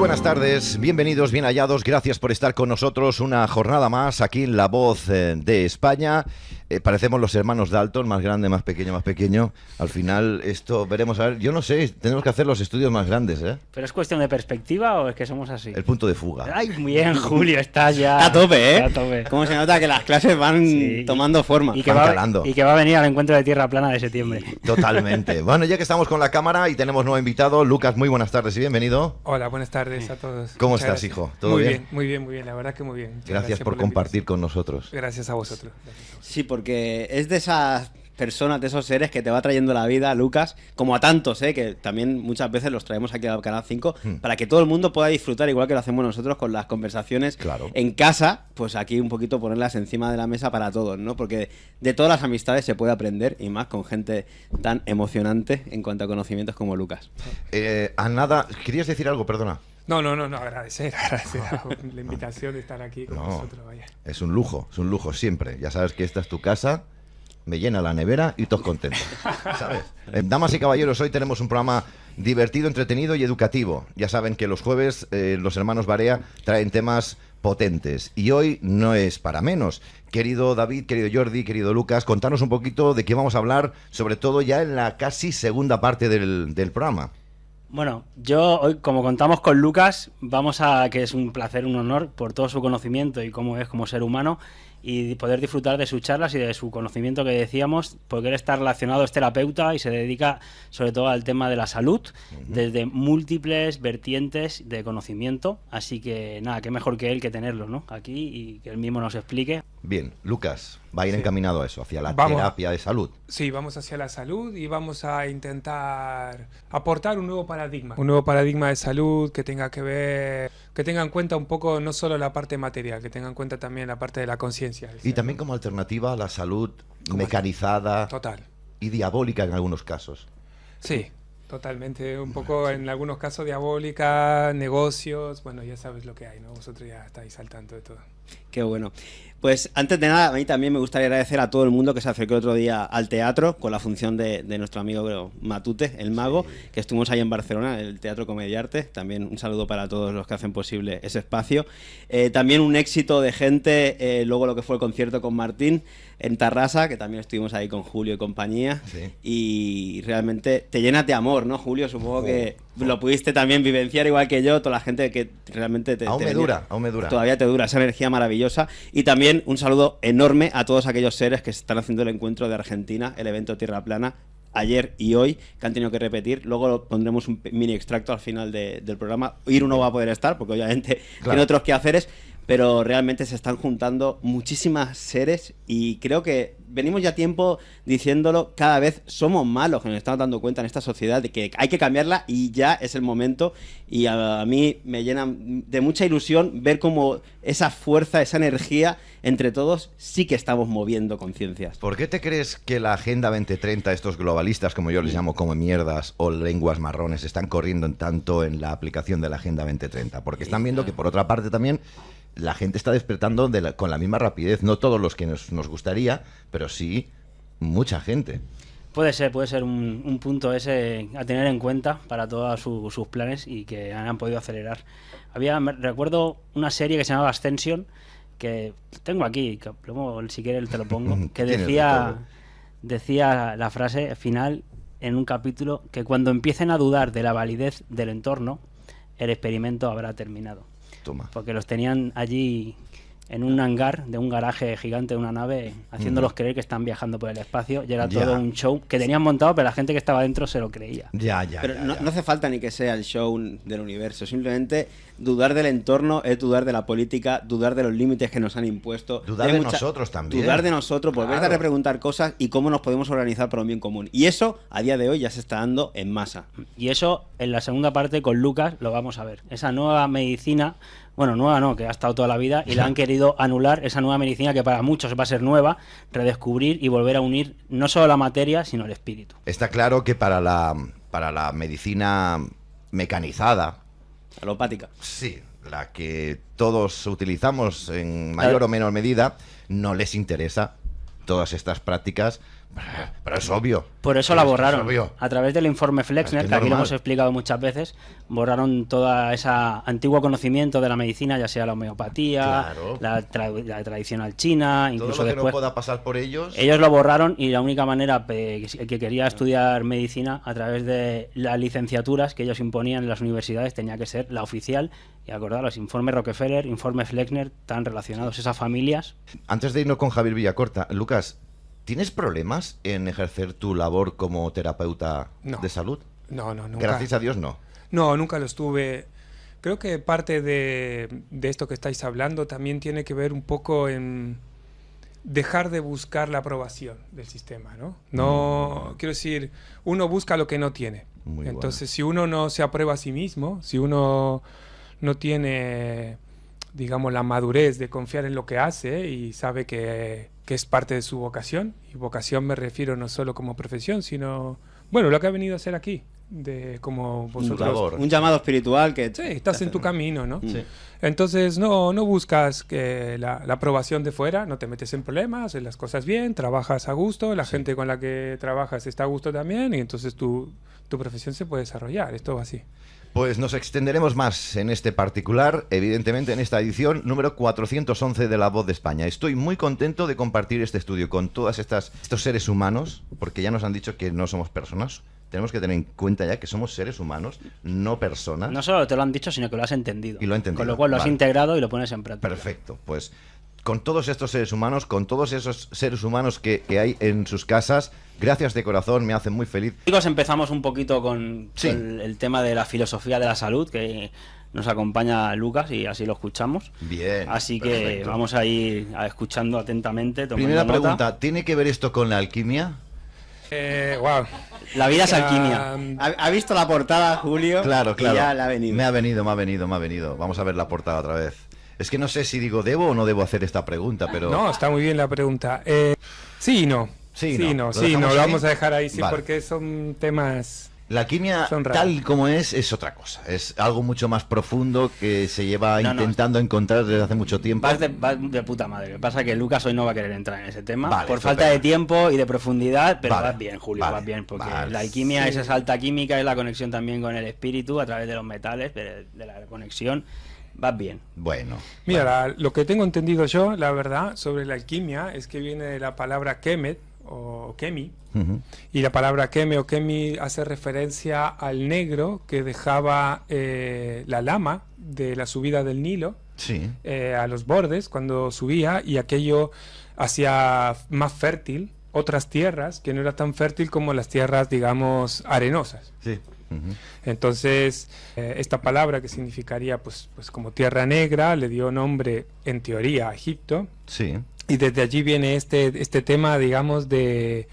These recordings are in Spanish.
buenas tardes, bienvenidos, bien hallados, gracias por estar con nosotros una jornada más aquí en La Voz de España. Parecemos los hermanos Dalton, más grande, más pequeño. Al final esto veremos, a ver, yo no sé, tenemos que hacer los estudios más grandes, ¿eh? ¿Pero es cuestión de perspectiva o es que somos así? El punto de fuga. Ay, muy bien, Julio, estás ya... Está a tope, ¿eh? Está a tope. Cómo se nota que las clases van tomando forma. Y que, y que va a venir al encuentro de Tierra Plana de septiembre. Totalmente. Bueno, ya que estamos con la cámara y tenemos nuevo invitado, Lucas, muy buenas tardes y bienvenido. Hola, buenas tardes a todos. ¿Cómo Muchas estás, gracias. hijo? ¿Todo bien? Muy bien, la verdad que muy bien. Gracias por la compartir invitación. con nosotros. Gracias a vosotros. Sí, porque es de esas personas, de esos seres que te va trayendo la vida, Lucas, como a tantos, que también muchas veces los traemos aquí al Canal 5, para que todo el mundo pueda disfrutar, igual que lo hacemos nosotros con las conversaciones en casa, pues aquí un poquito ponerlas encima de la mesa para todos, ¿no? Porque de todas las amistades se puede aprender, y más con gente tan emocionante en cuanto a conocimientos como Lucas. A nada, ¿querías decir algo? Perdona. No, agradecer la invitación de estar aquí con vosotros, vaya. Es un lujo siempre. Ya sabes que esta es tu casa, me llena la nevera y todos contentos, ¿sabes? Damas y caballeros, hoy tenemos un programa divertido, entretenido y educativo. Ya saben que los jueves los hermanos Barea traen temas potentes y hoy no es para menos. Querido David, querido Jordi, querido Lucas, contanos un poquito de qué vamos a hablar, sobre todo ya en la casi segunda parte del programa. Bueno, yo hoy, como contamos con Lucas, que es un placer, un honor, por todo su conocimiento y cómo es como ser humano, y poder disfrutar de sus charlas y de su conocimiento que decíamos, porque él está relacionado, es terapeuta y se dedica sobre todo al tema de la salud, desde múltiples vertientes de conocimiento, así que nada, qué mejor que él que tenerlo, ¿no? Aquí y que él mismo nos explique. Bien, Lucas, va a ir encaminado a eso, hacia la terapia de salud. Sí, vamos hacia la salud y vamos a intentar aportar un nuevo paradigma de salud que tenga que ver, que tenga en cuenta un poco no solo la parte material, que tenga en cuenta también la parte de la conciencia. Y también como alternativa a la salud mecanizada y diabólica en algunos casos. Sí, totalmente, un poco en algunos casos diabólica, negocios, bueno, ya sabes lo que hay, ¿no? Vosotros ya estáis al tanto de todo. Qué bueno. Pues antes de nada, a mí también me gustaría agradecer a todo el mundo que se acercó el otro día al teatro con la función de nuestro amigo Matute, el mago, que estuvimos ahí en Barcelona, en el Teatro Comediarte. También un saludo para todos los que hacen posible ese espacio. También un éxito de gente, luego lo que fue el concierto con Martín en Tarrasa, que también estuvimos ahí con Julio y compañía. Sí. Y realmente te llenas de amor, ¿no, Julio? Supongo que lo pudiste también vivenciar igual que yo, toda la gente que realmente aún me dura. Todavía te dura esa energía maravillosa. Y también un saludo enorme a todos aquellos seres que están haciendo el encuentro de Argentina, el evento Tierra Plana, ayer y hoy, que han tenido que repetir. Luego pondremos un mini extracto al final del programa. Iru no va a poder estar porque obviamente tiene otros quehaceres, pero realmente se están juntando muchísimas seres y creo que venimos ya tiempo diciéndolo, cada vez somos malos, que nos estamos dando cuenta en esta sociedad de que hay que cambiarla y ya es el momento. Y a mí me llena de mucha ilusión ver cómo esa fuerza, esa energía entre todos sí que estamos moviendo conciencias. ¿Por qué te crees que la Agenda 2030, estos globalistas, como yo les llamo, como mierdas o lenguas marrones, están corriendo tanto en la aplicación de la Agenda 2030? Porque están viendo que, por otra parte, también la gente está despertando con la misma rapidez. No todos los que nos gustaría, pero sí mucha gente. Puede ser un punto ese a tener en cuenta para todos sus planes y que han podido acelerar. Recuerdo una serie que se llamaba Ascension, que tengo aquí, que luego, si quieres te lo pongo, que decía la frase final en un capítulo que cuando empiecen a dudar de la validez del entorno, el experimento habrá terminado. Toma. Porque los tenían allí en un hangar de un garaje gigante de una nave, haciéndolos creer que están viajando por el espacio, y era todo un show que tenían montado, pero la gente que estaba dentro se lo creía. Pero no hace falta ni que sea el show del universo, simplemente dudar del entorno es dudar de la política, dudar de los límites que nos han impuesto. Dudar de nosotros también. Dudar de nosotros, volver a repreguntar cosas y cómo nos podemos organizar para un bien común. Y eso, a día de hoy, ya se está dando en masa. Y eso, en la segunda parte, con Lucas, lo vamos a ver. Esa nueva medicina... Bueno, nueva no, que ha estado toda la vida y la han querido anular, esa nueva medicina que para muchos va a ser nueva, redescubrir y volver a unir no solo la materia, sino el espíritu. Está claro que para la medicina mecanizada, alopática, sí, la que todos utilizamos en mayor o menor medida, no les interesa todas estas prácticas Pero es obvio. Por eso la Es borraron. obvio. A través del informe Flexner, Es que que aquí lo normal. hemos explicado muchas veces, borraron toda esa antiguo conocimiento de la medicina, ya sea la homeopatía, Claro. la tradicional china, Todo incluso lo que después. no pueda pasar por ellos. Ellos lo borraron y la única manera que quería estudiar medicina a través de las licenciaturas que ellos imponían en las universidades tenía que ser la oficial. Y acordaros, informe Rockefeller, informe Flexner, tan relacionados esas familias. Antes de irnos con Javier Villacorta, Lucas, ¿tienes problemas en ejercer tu labor como terapeuta No. de salud? No, nunca. Gracias a Dios, no. No, nunca lo estuve. Creo que parte de esto que estáis hablando también tiene que ver un poco en dejar de buscar la aprobación del sistema, ¿no? No, quiero decir, uno busca lo que no tiene. Muy Entonces, si uno no se aprueba a sí mismo, si uno no tiene, digamos, la madurez de confiar en lo que hace y sabe que es parte de su vocación, y vocación me refiero no solo como profesión, sino, bueno, lo que ha venido a hacer aquí, de como vosotros. labor. Un llamado espiritual que... Sí, estás en tu camino, ¿no? Sí. Entonces no buscas que la aprobación de fuera, no te metes en problemas, haces las cosas bien, trabajas a gusto, la gente con la que trabajas está a gusto también, y entonces tu profesión se puede desarrollar. Esto va así. Pues nos extenderemos más en este particular, evidentemente en esta edición número 411 de La Voz de España. Estoy muy contento de compartir este estudio con todos estos seres humanos, porque ya nos han dicho que no somos personas. Tenemos que tener en cuenta ya que somos seres humanos, no personas. No solo te lo han dicho, sino que lo has entendido. Y lo he entendido, Con lo cual lo has vale. integrado y lo pones en práctica. Perfecto, pues con todos estos seres humanos, con todos esos seres humanos que hay en sus casas, gracias de corazón, me hacen muy feliz. Chicos, empezamos un poquito con Sí. el tema de la filosofía de la salud, que nos acompaña Lucas y así lo escuchamos. Bien. Así que perfecto. vamos a ir escuchando atentamente. tomando Primera nota. pregunta, ¿tiene que ver esto con la alquimia? Wow. La vida es alquimia. ¿Ha visto la portada, Julio? Claro, Y claro. ya le ha venido. Me ha venido. Vamos a ver la portada otra vez. Es que no sé si digo debo o no debo hacer esta pregunta, pero... No, está muy bien la pregunta. Sí y no. Sí, Sí, no. no, ¿Lo sí, dejamos no, ahí? lo vamos a dejar ahí, sí, Vale. porque son temas... La alquimia, Son raros. tal como es otra cosa. Es algo mucho más profundo que se lleva No, no. intentando encontrar desde hace mucho tiempo. Vas de puta madre. Lo que pasa es que Lucas hoy no va a querer entrar en ese tema Vale, por estupendo. falta de tiempo y de profundidad, pero Vale, vas bien, Julio, vale, vas bien, porque vale. la alquimia Sí. es esa alta química, es la conexión también con el espíritu a través de los metales, de la conexión. Vas bien. Bueno. Mira, lo que tengo entendido yo, la verdad, sobre la alquimia es que viene de la palabra kemet o kemi, Ujú. y la palabra keme o kemi hace referencia al negro que dejaba la lama de la subida del Nilo Sí. a los bordes cuando subía, y aquello hacía más fértil otras tierras que no era tan fértil como las tierras, digamos, arenosas. Sí. Ujú. Entonces, esta palabra que significaría pues como tierra negra le dio nombre, en teoría, a Egipto, Sí. y desde allí viene este tema, digamos, de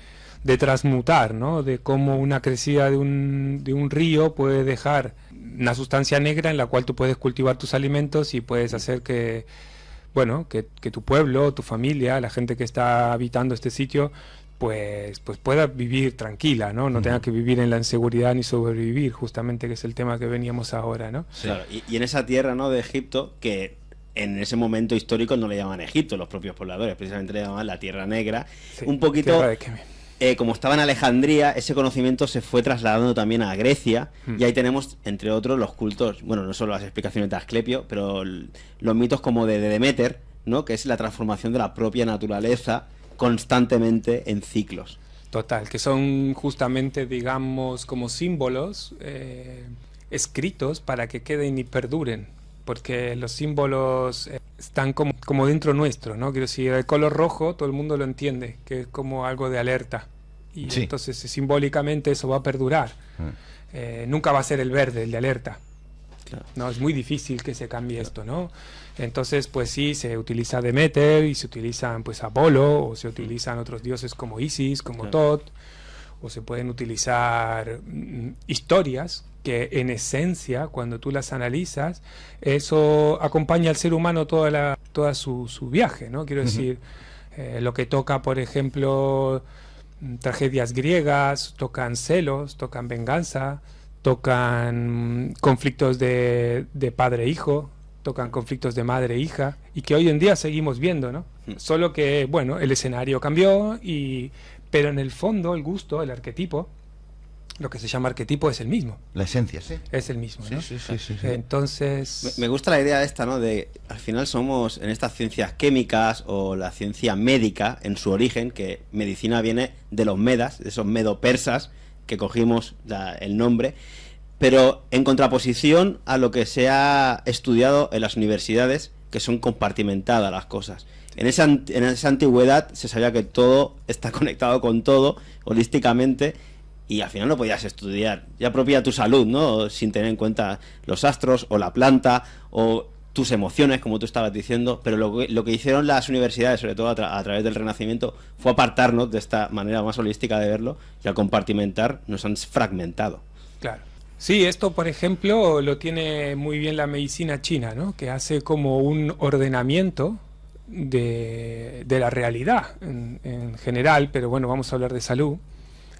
transmutar, ¿no? De cómo una crecida de un río puede dejar una sustancia negra en la cual tú puedes cultivar tus alimentos y puedes hacer que, bueno, que tu pueblo, tu familia, la gente que está habitando este sitio, pues pueda vivir tranquila, ¿no? No tenga que vivir en la inseguridad ni sobrevivir, justamente, que es el tema que veníamos ahora, ¿no? Sí. Claro, y en esa tierra, ¿no?, de Egipto, que en ese momento histórico no le llaman Egipto, los propios pobladores, precisamente le llamaban la Tierra Negra. Sí, Un poquito, tierra de Keme. como estaba en Alejandría, ese conocimiento se fue trasladando también a Grecia, y ahí tenemos, entre otros, los cultos, bueno, no solo las explicaciones de Asclepio, pero los mitos como de Deméter, ¿no?, que es la transformación de la propia naturaleza constantemente en ciclos. Total, que son justamente, digamos, como símbolos escritos para que queden y perduren, porque los símbolos están como dentro nuestro, ¿no? Quiero decir, el color rojo todo el mundo lo entiende, que es como algo de alerta, y Sí. entonces simbólicamente eso va a perdurar. Nunca va a ser el verde, el de alerta. Claro. No, es muy difícil que se cambie esto, ¿no? Entonces, pues sí, se utiliza Deméter y se utilizan pues Apolo, o se utilizan otros dioses como Isis, como Claro. Tot, o se pueden utilizar historias que en esencia, cuando tú las analizas, eso acompaña al ser humano toda su viaje, ¿no? Quiero decir, lo que toca, por ejemplo, tragedias griegas, tocan celos, tocan venganza, tocan conflictos de padre-hijo, tocan conflictos de madre-hija, y que hoy en día seguimos viendo, ¿no? Solo que, bueno, el escenario cambió, pero en el fondo el gusto, el arquetipo, lo que se llama arquetipo es el mismo. La esencia, sí. Es el mismo, ¿no? Sí. Entonces... Me gusta la idea esta, ¿no? De, al final somos en estas ciencias químicas o la ciencia médica en su origen, que medicina viene de los medas, de esos medo-persas, que cogimos el nombre, pero en contraposición a lo que se ha estudiado en las universidades, que son compartimentadas las cosas. En esa antigüedad se sabía que todo está conectado con todo, holísticamente, y al final no podías estudiar ya propia tu salud, ¿no? Sin tener en cuenta los astros o la planta o tus emociones, como tú estabas diciendo, pero lo que hicieron las universidades, sobre todo a través del Renacimiento, fue apartarnos de esta manera más holística de verlo, y al compartimentar nos han fragmentado. Claro. Sí, esto por ejemplo lo tiene muy bien la medicina china, ¿no? Que hace como un ordenamiento de la realidad en general, pero bueno, vamos a hablar de salud,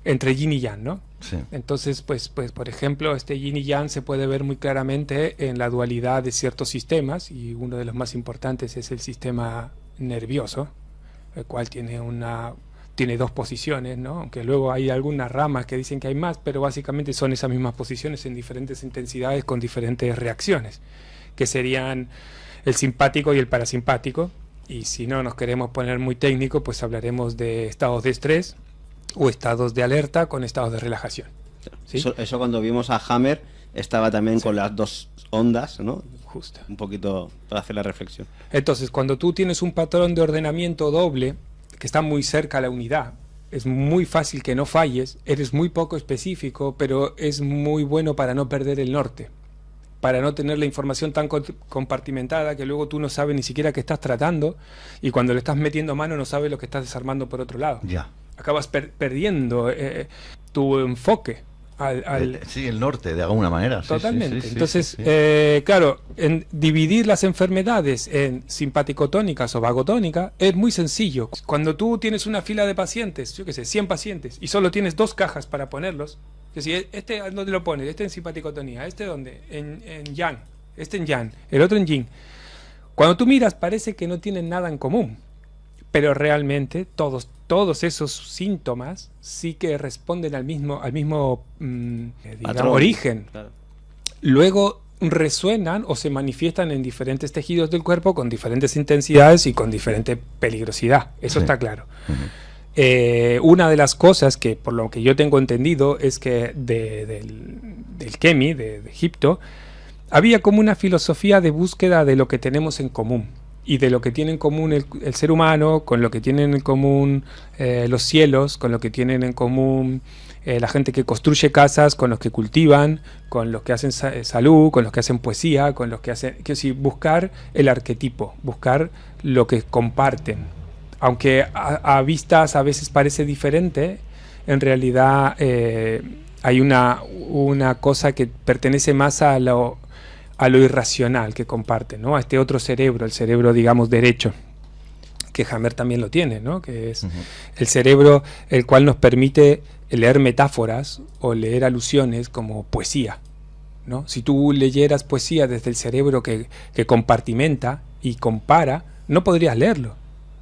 entre yin y yang, ¿no? Sí. Entonces, pues por ejemplo, este yin y yang se puede ver muy claramente en la dualidad de ciertos sistemas, y uno de los más importantes es el sistema nervioso, el cual tiene dos posiciones, ¿no? Aunque luego hay algunas ramas que dicen que hay más, pero básicamente son esas mismas posiciones en diferentes intensidades con diferentes reacciones, que serían el simpático y el parasimpático. Y si no nos queremos poner muy técnico, pues hablaremos de estados de estrés o estados de alerta con estados de relajación. ¿Sí? Eso cuando vimos a Hammer estaba también con las dos ondas, ¿no? Justo. Un poquito para hacer la reflexión. Entonces, cuando tú tienes un patrón de ordenamiento doble que está muy cerca a la unidad, es muy fácil que no falles, eres muy poco específico, pero es muy bueno para no perder el norte, para no tener la información tan compartimentada que luego tú no sabes ni siquiera qué estás tratando, y cuando le estás metiendo mano no sabes lo que estás desarmando por otro lado. Ya. Acabas perdiendo tu enfoque sí, el norte, de alguna manera. Sí, totalmente. sí, Entonces, sí. claro, dividir las enfermedades en simpaticotónicas o vagotónicas es muy sencillo. Cuando tú tienes una fila de pacientes, yo qué sé, 100 pacientes, y solo tienes 2 cajas para ponerlos, que si este ¿dónde lo pones? Este en simpaticotonía, este ¿dónde? En yang, este en yang, el otro en yin. Cuando tú miras parece que no tienen nada en común, pero realmente todos esos síntomas sí que responden al mismo origen. Claro. Luego resuenan o se manifiestan en diferentes tejidos del cuerpo con diferentes intensidades y con diferente peligrosidad. Eso Sí. está claro. Una de las cosas que, por lo que yo tengo entendido, es que del Kemi, de Egipto, había como una filosofía de búsqueda de lo que tenemos en común, y de lo que tiene en común el ser humano, con lo que tienen en común los cielos, con lo que tienen en común la gente que construye casas, con los que cultivan, con los que hacen salud, con los que hacen poesía, con los que hacen... Quiero decir, buscar el arquetipo, buscar lo que comparten. Aunque a vistas a veces parece diferente, en realidad hay una cosa que pertenece más a lo irracional que comparten, ¿no? A este otro cerebro, el cerebro, digamos, derecho, que Hammer también lo tiene, ¿no? Que es el cerebro el cual nos permite leer metáforas o leer alusiones como poesía, ¿no? Si tú leyeras poesía desde el cerebro que compartimenta y compara, no podrías leerlo,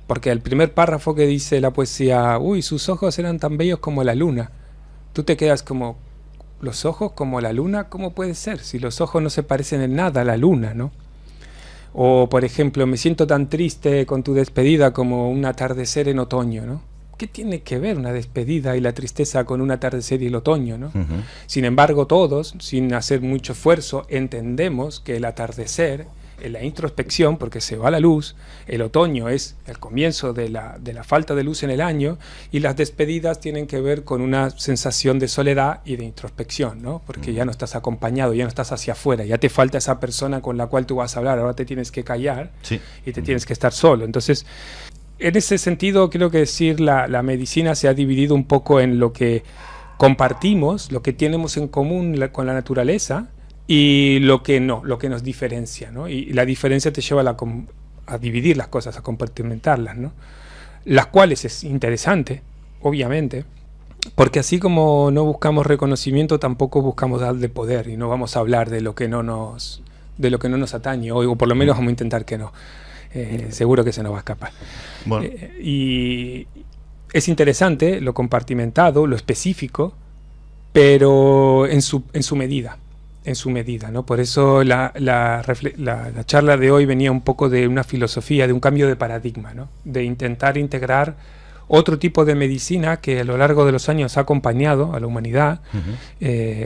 porque el primer párrafo que dice la poesía, uy, sus ojos eran tan bellos como la luna, tú te quedas como... Los ojos como la luna, ¿cómo puede ser? Si los ojos no se parecen en nada a la luna, ¿no? O, por ejemplo, me siento tan triste con tu despedida como un atardecer en otoño, ¿no? ¿Qué tiene que ver una despedida y la tristeza con un atardecer y el otoño, ¿no? Sin embargo, todos, sin hacer mucho esfuerzo, entendemos que el atardecer, en la introspección, porque se va la luz, el otoño es el comienzo de la falta de luz en el año, y las despedidas tienen que ver con una sensación de soledad y de introspección, ¿no? Porque ya no estás acompañado, ya no estás hacia afuera, ya te falta esa persona con la cual tú vas a hablar, ahora te tienes que callar y te tienes que estar solo. Entonces, en ese sentido, creo que decir la medicina se ha dividido un poco en lo que compartimos, lo que tenemos en común con la naturaleza, y lo que no, lo que nos diferencia, ¿no? Y la diferencia te lleva a dividir las cosas, a compartimentarlas, ¿no? Las cuales es interesante, obviamente, porque así como no buscamos reconocimiento, tampoco buscamos darle poder, y no vamos a hablar de lo que no nos atañe, o por lo menos vamos a intentar que no. Seguro que se nos va a escapar. Bueno. Y es interesante lo compartimentado, lo específico, pero en su medida. En su medida, ¿no? Por eso la charla de hoy venía un poco de una filosofía, de un cambio de paradigma, ¿no? De intentar integrar otro tipo de medicina que a lo largo de los años ha acompañado a la humanidad,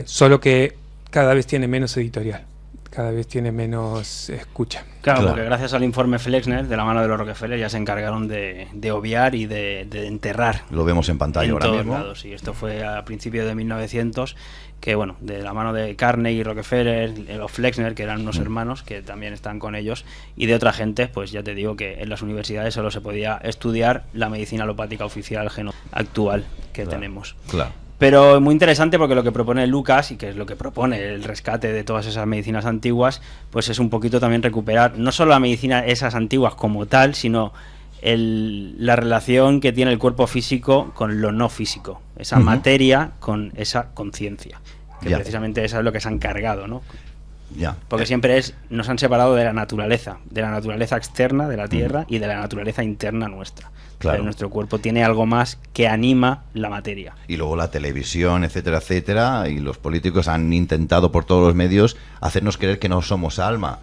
solo que cada vez tiene menos editorial, cada vez tiene menos escucha. Claro, porque gracias al informe Flexner, de la mano de los Rockefeller, ya se encargaron de obviar y de enterrar. Lo vemos en pantalla ahora todos mismo. lados. Y esto fue a principios de 1900, que bueno, de la mano de Carnegie, Rockefeller, los Flexner, que eran unos hermanos, que también están con ellos, y de otra gente, pues ya te digo que en las universidades solo se podía estudiar la medicina alopática oficial actual que tenemos. Claro. Pero muy interesante porque lo que propone Lucas, y que es lo que propone el rescate de todas esas medicinas antiguas, pues es un poquito también recuperar no solo la medicina esas antiguas como tal, sino la relación que tiene el cuerpo físico con lo no físico, esa materia con esa conciencia, que precisamente eso es lo que se han cargado, ¿no? Porque siempre nos han separado de la naturaleza externa de la Tierra y de la naturaleza interna nuestra. Claro. Pero nuestro cuerpo tiene algo más que anima la materia. Y luego la televisión, etcétera, etcétera, y los políticos han intentado por todos los medios hacernos creer que no somos alma,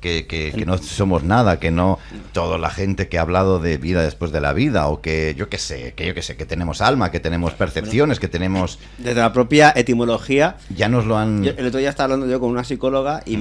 que no somos nada, que no toda la gente que ha hablado de vida después de la vida, o que yo que sé, que tenemos alma, que tenemos percepciones, que tenemos... Desde la propia etimología... Ya nos lo han... El otro día estaba hablando yo con una psicóloga y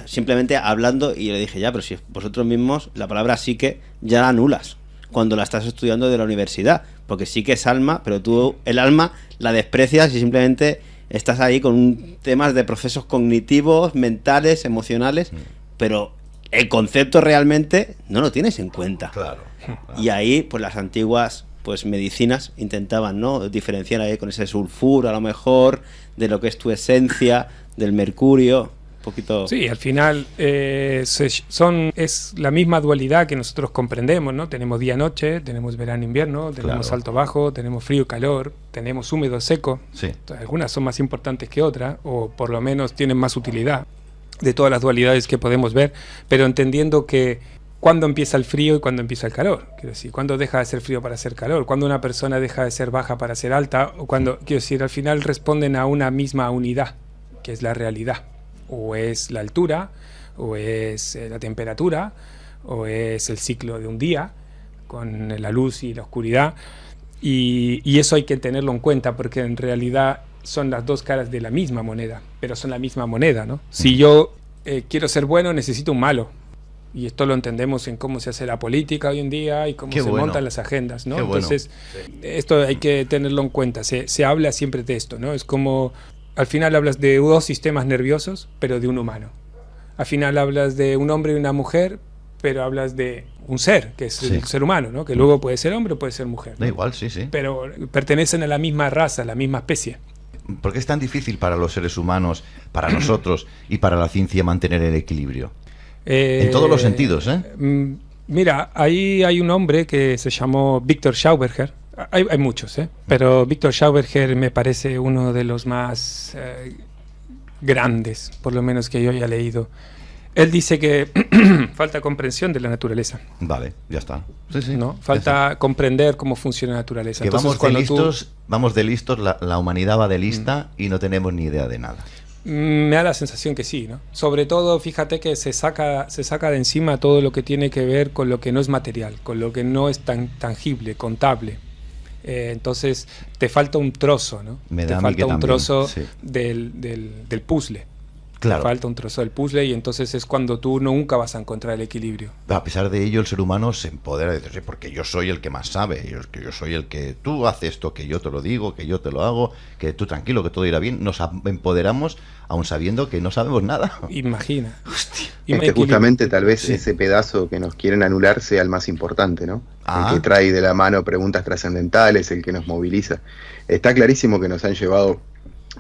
simplemente hablando, y le dije, ya, pero si vosotros mismos la palabra psique ya la anulas cuando la estás estudiando de la universidad, porque sí que es alma, pero tú el alma la desprecias y simplemente estás ahí con temas de procesos cognitivos, mentales, emocionales, pero el concepto realmente no lo tienes en cuenta. Claro. Y ahí, pues las antiguas medicinas intentaban, ¿no?, diferenciar ahí con ese sulfuro, a lo mejor, de lo que es tu esencia, del mercurio. Poquito... Sí, al final es la misma dualidad que nosotros comprendemos, ¿no? Tenemos día-noche, tenemos verano-invierno, tenemos alto-bajo, tenemos frío-calor, tenemos húmedo-seco. Sí. Entonces, algunas son más importantes que otras, o por lo menos tienen más utilidad de todas las dualidades que podemos ver, pero entendiendo que cuándo empieza el frío y cuándo empieza el calor. Quiero decir, cuándo deja de ser frío para ser calor, cuándo una persona deja de ser baja para ser alta, o cuando, quiero decir, al final responden a una misma unidad, que es la realidad. O es la altura, o es la temperatura, o es el ciclo de un día, con la luz y la oscuridad. Y eso hay que tenerlo en cuenta, porque en realidad son las dos caras de la misma moneda, pero son la misma moneda, ¿no? Si yo quiero ser bueno, necesito un malo. Y esto lo entendemos en cómo se hace la política hoy en día y cómo montan las agendas, ¿no? Entonces, esto hay que tenerlo en cuenta. Se habla siempre de esto, ¿no? Es como... Al final hablas de dos sistemas nerviosos, pero de un humano. Al final hablas de un hombre y una mujer, pero hablas de un ser, que es el ser humano, ¿no? Que luego puede ser hombre o puede ser mujer, ¿no? Da igual, sí. Pero pertenecen a la misma raza, a la misma especie. ¿Por qué es tan difícil para los seres humanos, para nosotros y para la ciencia mantener el equilibrio? En todos los sentidos, ¿eh? Mira, ahí hay un hombre que se llamó Victor Schauberger. Hay muchos, pero Victor Schauberger me parece uno de los más grandes, por lo menos que yo haya leído. Él dice que falta comprensión de la naturaleza. Vale, ya está. Sí, ¿no? Falta comprender cómo funciona la naturaleza. Que Entonces, vamos de listos, la humanidad va de lista y no tenemos ni idea de nada. Me da la sensación que sí, ¿no? Sobre todo, fíjate que se saca de encima todo lo que tiene que ver con lo que no es material, con lo que no es tan tangible, contable. Entonces te falta un trozo, ¿no? Te falta un trozo del puzzle. Claro. Te falta un trozo del puzzle y entonces es cuando tú nunca vas a encontrar el equilibrio. A pesar de ello, el ser humano se empodera de decir, porque yo soy el que más sabe, yo soy el que tú haces esto, que yo te lo digo, que yo te lo hago, que tú tranquilo, que todo irá bien. Nos empoderamos aun sabiendo que no sabemos nada. Imagina. Hostia. Es que justamente tal vez ese pedazo que nos quieren anular sea el más importante, ¿no? El que trae de la mano preguntas trascendentales, el que nos moviliza. Está clarísimo que nos han llevado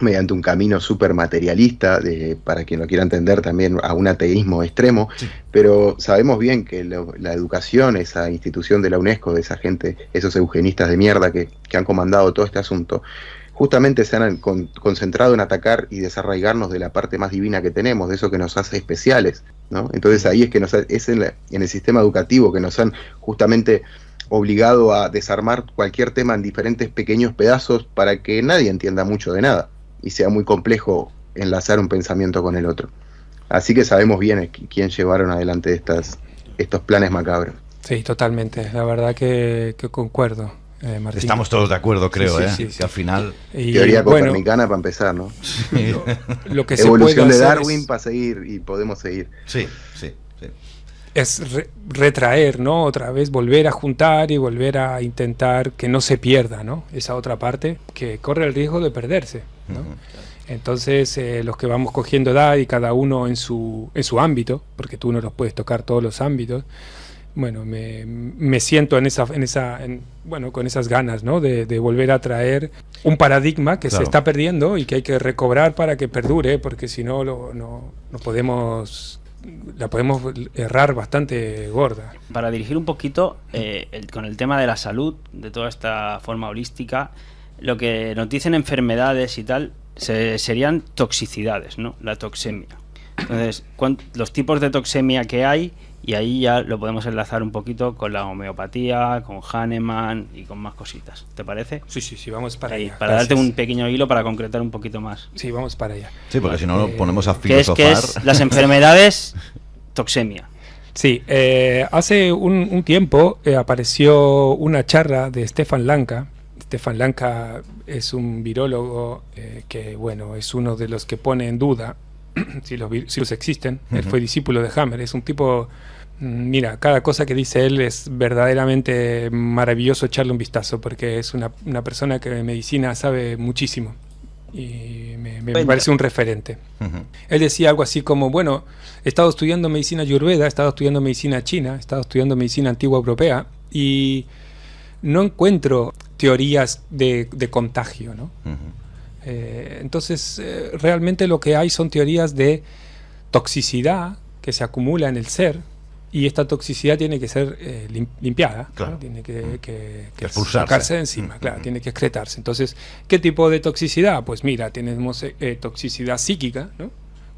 mediante un camino súper materialista, para quien lo quiera entender también, a un ateísmo extremo, pero sabemos bien que la educación, esa institución de la UNESCO, de esa gente, esos eugenistas de mierda que han comandado todo este asunto, justamente se han concentrado en atacar y desarraigarnos de la parte más divina que tenemos, de eso que nos hace especiales, ¿no? Entonces ahí es que es en el sistema educativo que nos han justamente obligado a desarmar cualquier tema en diferentes pequeños pedazos para que nadie entienda mucho de nada y sea muy complejo enlazar un pensamiento con el otro. Así que sabemos bien quién llevaron adelante estos planes macabros. Sí, totalmente. La verdad que concuerdo, Martín. Estamos todos de acuerdo, creo, Sí. que al final... Teoría copernicana para empezar, ¿no? Lo que Evolución se de puede Darwin para seguir, y podemos seguir. Sí. es retraer, ¿no? Otra vez volver a juntar y volver a intentar que no se pierda, ¿no? Esa otra parte que corre el riesgo de perderse, ¿no? Entonces, los que vamos cogiendo edad y cada uno en su ámbito, porque tú no los puedes tocar todos los ámbitos, bueno, me siento con esas ganas, ¿no? De volver a traer un paradigma que se está perdiendo y que hay que recobrar para que perdure, porque si no, no podemos... la podemos errar bastante gorda. Para dirigir un poquito con el tema de la salud, de toda esta forma holística, lo que nos dicen enfermedades y tal, serían toxicidades, ¿no? La toxemia. Entonces, los tipos de toxemia que hay, y ahí ya lo podemos enlazar un poquito con la homeopatía, con Hahnemann y con más cositas. ¿Te parece? Sí, vamos para allá. Para darte un pequeño hilo para concretar un poquito más. Sí, vamos para allá. Sí, porque si no lo ponemos a ¿Qué filosofar. es las enfermedades toxemia? Sí, hace un tiempo apareció una charla de Stefan Lanka. Stefan Lanka es un virólogo que, bueno, es uno de los que pone en duda si los virus existen. Él fue discípulo de Hammer. Es un tipo, mira, cada cosa que dice él es verdaderamente maravilloso echarle un vistazo, porque es una persona que de medicina sabe muchísimo y me parece un referente. Él decía algo así como, bueno, he estado estudiando medicina ayurveda, he estado estudiando medicina china, he estado estudiando medicina antigua europea y no encuentro teorías de contagio, ¿no? Entonces, realmente lo que hay son teorías de toxicidad que se acumula en el ser, y esta toxicidad tiene que ser limpiada, claro, ¿no? Tiene que expulsarse, sacarse de encima, claro, tiene que excretarse. Entonces, ¿qué tipo de toxicidad? Pues mira, tenemos toxicidad psíquica, ¿no?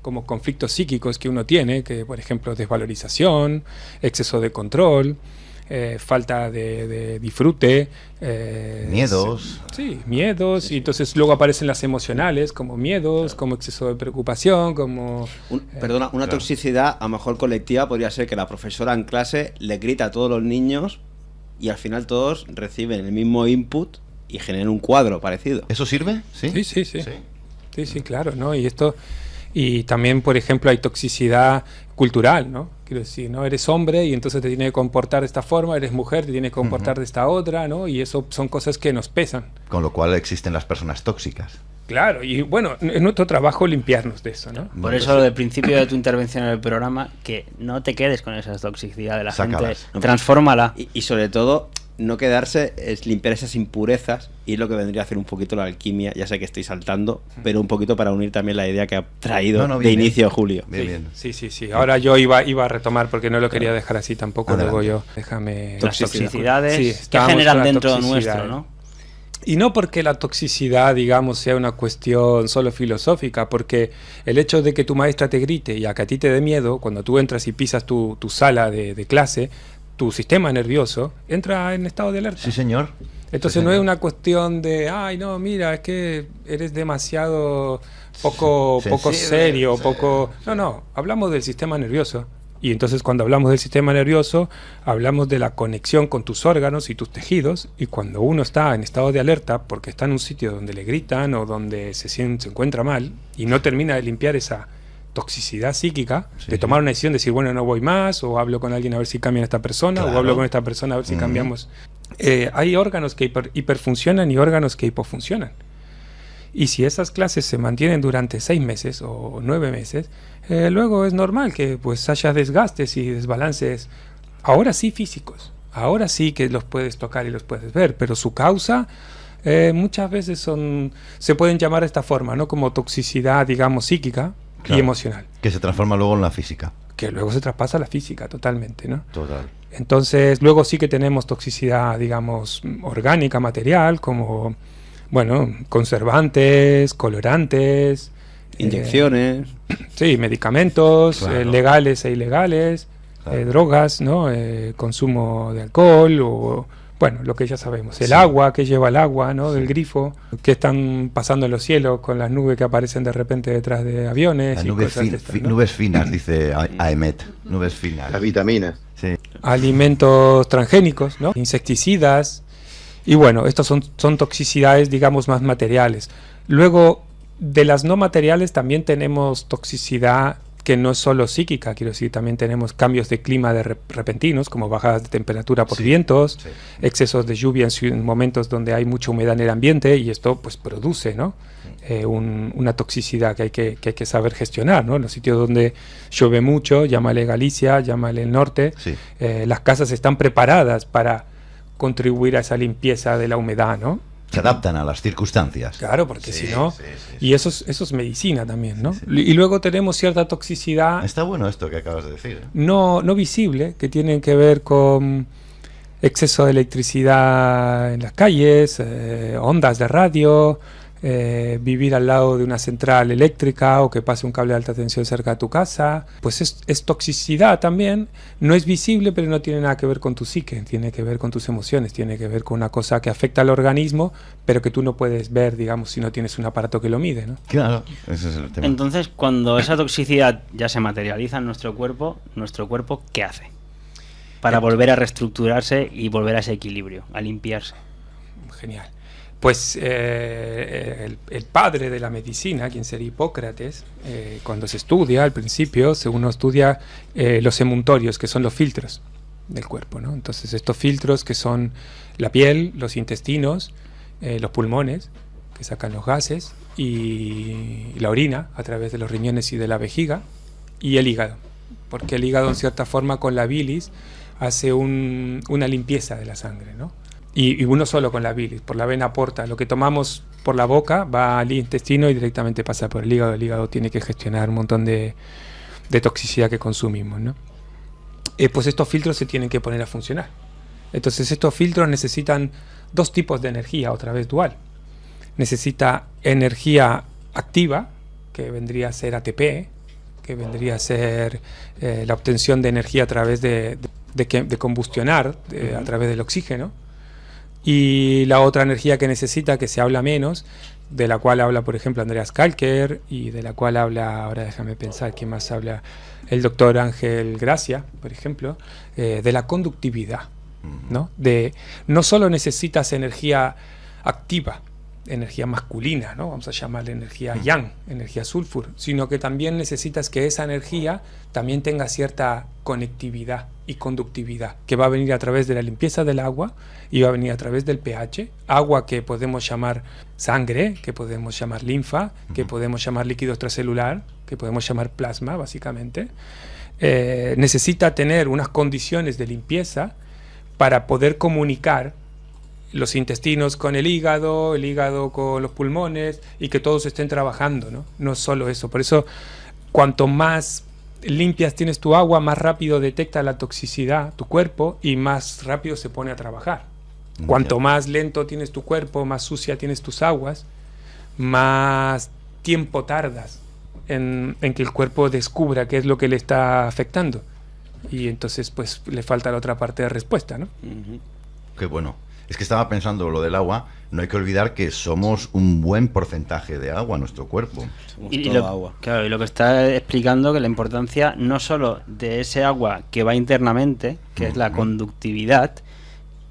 Como conflictos psíquicos que uno tiene, que por ejemplo desvalorización, exceso de control, falta de disfrute, miedos. Sí, miedos, y entonces luego aparecen las emocionales, como miedos, como exceso de preocupación, como... Una toxicidad a lo mejor colectiva podría ser que la profesora en clase le grita a todos los niños y al final todos reciben el mismo input y generan un cuadro parecido. ¿Eso sirve? Sí, claro, ¿no? Y también, por ejemplo, hay toxicidad cultural, ¿no? Quiero decir, ¿no? Eres hombre y entonces te tiene que comportar de esta forma, eres mujer, te tiene que comportar de esta otra, ¿no? Y eso son cosas que nos pesan. Con lo cual existen las personas tóxicas. Claro, y bueno, es nuestro trabajo limpiarnos de eso, ¿no? Por eso, desde el principio de tu intervención en el programa, que no te quedes con esa toxicidad de la Sácalas. gente, transfórmala. Y sobre todo, no quedarse, es limpiar esas impurezas, y lo que vendría a hacer un poquito la alquimia. Ya sé que estoy saltando, pero un poquito para unir también la idea que ha traído de inicio Julio. Bien. Sí. Ahora yo iba a retomar, porque no lo quería dejar así tampoco. Adelante. Luego yo, déjame... Las toxicidades que estábamos generan con la dentro toxicidad, nuestro, ¿no? Y no porque la toxicidad, digamos, sea una cuestión solo filosófica, porque el hecho de que tu maestra te grite y a que a ti te dé miedo, cuando tú entras y pisas tu sala de clase, tu sistema nervioso entra en estado de alerta. Sí, señor. Entonces no es una cuestión de, ay, no, mira, es que eres demasiado poco serio, poco... No, hablamos del sistema nervioso. Y entonces cuando hablamos del sistema nervioso, hablamos de la conexión con tus órganos y tus tejidos, y cuando uno está en estado de alerta, porque está en un sitio donde le gritan o donde se encuentra mal, y no termina de limpiar esa toxicidad psíquica, de tomar una decisión de decir, bueno, no voy más, o hablo con alguien a ver si cambian a esta persona, o hablo con esta persona a ver si cambiamos. Hay órganos que hiperfuncionan y órganos que hipofuncionan. Y si esas clases se mantienen durante 6 meses o 9 meses, luego es normal que pues haya desgastes y desbalances, ahora sí físicos, ahora sí que los puedes tocar y los puedes ver, pero su causa muchas veces se pueden llamar de esta forma, ¿no? Como toxicidad, digamos, psíquica y emocional. Que se transforma luego en la física. Que luego se traspasa a la física totalmente, ¿no? Total. Entonces, luego sí que tenemos toxicidad, digamos, orgánica, material, como, bueno, conservantes, colorantes, inyecciones, sí, medicamentos, claro, legales e ilegales, claro, drogas, ¿no? Consumo de alcohol bueno, lo que ya sabemos, el agua, que lleva el agua, ¿no? Del grifo, que están pasando en los cielos con las nubes que aparecen de repente detrás de aviones. Las y nubes, cosas de estas, ¿no? nubes finas, dice Aemet, nubes finas. Las vitaminas. Sí. Alimentos transgénicos, ¿no? Insecticidas. Y bueno, estas son toxicidades, digamos, más materiales. Luego, de las no materiales también tenemos toxicidad que no es solo psíquica, quiero decir, también tenemos cambios de clima repentinos, como bajadas de temperatura por vientos, excesos de lluvia en momentos donde hay mucha humedad en el ambiente, y esto pues produce, ¿no? Una toxicidad que hay que saber gestionar, ¿no? En los sitios donde llueve mucho, llámale Galicia, llámale el norte, las casas están preparadas para contribuir a esa limpieza de la humedad, ¿no? Se adaptan a las circunstancias. Claro, porque si no... Y eso es medicina también, ¿no? Y luego tenemos cierta toxicidad... Está bueno esto que acabas de decir. No visible, que tienen que ver con exceso de electricidad en las calles, ondas de radio, vivir al lado de una central eléctrica o que pase un cable de alta tensión cerca de tu casa. Pues es toxicidad también, no es visible, pero no tiene nada que ver con tu psique, tiene que ver con tus emociones, tiene que ver con una cosa que afecta al organismo, pero que tú no puedes ver, digamos, si no tienes un aparato que lo mide, ¿no? Claro, ese es el tema. Entonces, cuando esa toxicidad ya se materializa en nuestro cuerpo, ¿qué hace? Para volver a reestructurarse y volver a ese equilibrio, a limpiarse. Genial. Pues el padre de la medicina, quien sería Hipócrates, cuando se estudia al principio, uno estudia los emuntorios, que son los filtros del cuerpo, ¿no? Entonces estos filtros que son la piel, los intestinos, los pulmones, que sacan los gases, y la orina a través de los riñones y de la vejiga, y el hígado, porque el hígado en cierta forma con la bilis hace una limpieza de la sangre, ¿no? Y uno solo con la bilis, por la vena porta. Lo que tomamos por la boca va al intestino y directamente pasa por el hígado. El hígado tiene que gestionar un montón de toxicidad que consumimos, ¿no? Pues estos filtros se tienen que poner a funcionar. Entonces estos filtros necesitan dos tipos de energía, otra vez dual. Necesita energía activa, que vendría a ser ATP, que vendría a ser la obtención de energía a través de combustionar, a través del oxígeno. Y la otra energía que necesita, que se habla menos, de la cual habla, por ejemplo, Andreas Kalker, y de la cual habla, ahora déjame pensar, ¿quién más habla? El doctor Ángel Gracia, por ejemplo, de la conductividad, ¿no? No solo necesitas energía activa, energía masculina, ¿no? Vamos a llamarle energía yang, energía sulfur, sino que también necesitas que esa energía también tenga cierta conectividad y conductividad, que va a venir a través de la limpieza del agua y va a venir a través del pH, agua que podemos llamar sangre, que podemos llamar linfa, que podemos llamar líquido extracelular, que podemos llamar plasma, básicamente. Necesita tener unas condiciones de limpieza para poder comunicar los intestinos con el hígado con los pulmones, y que todos estén trabajando, ¿no? No solo eso. Por eso, cuanto más limpias tienes tu agua, más rápido detecta la toxicidad tu cuerpo y más rápido se pone a trabajar. Cuanto más lento tienes tu cuerpo, más sucia tienes tus aguas, más tiempo tardas en que el cuerpo descubra qué es lo que le está afectando. Y entonces pues le falta la otra parte de respuesta, ¿no? Qué bueno. Es que estaba pensando lo del agua, no hay que olvidar que somos un buen porcentaje de agua en nuestro cuerpo. Y lo que está explicando, que la importancia no solo de ese agua que va internamente, que es la conductividad,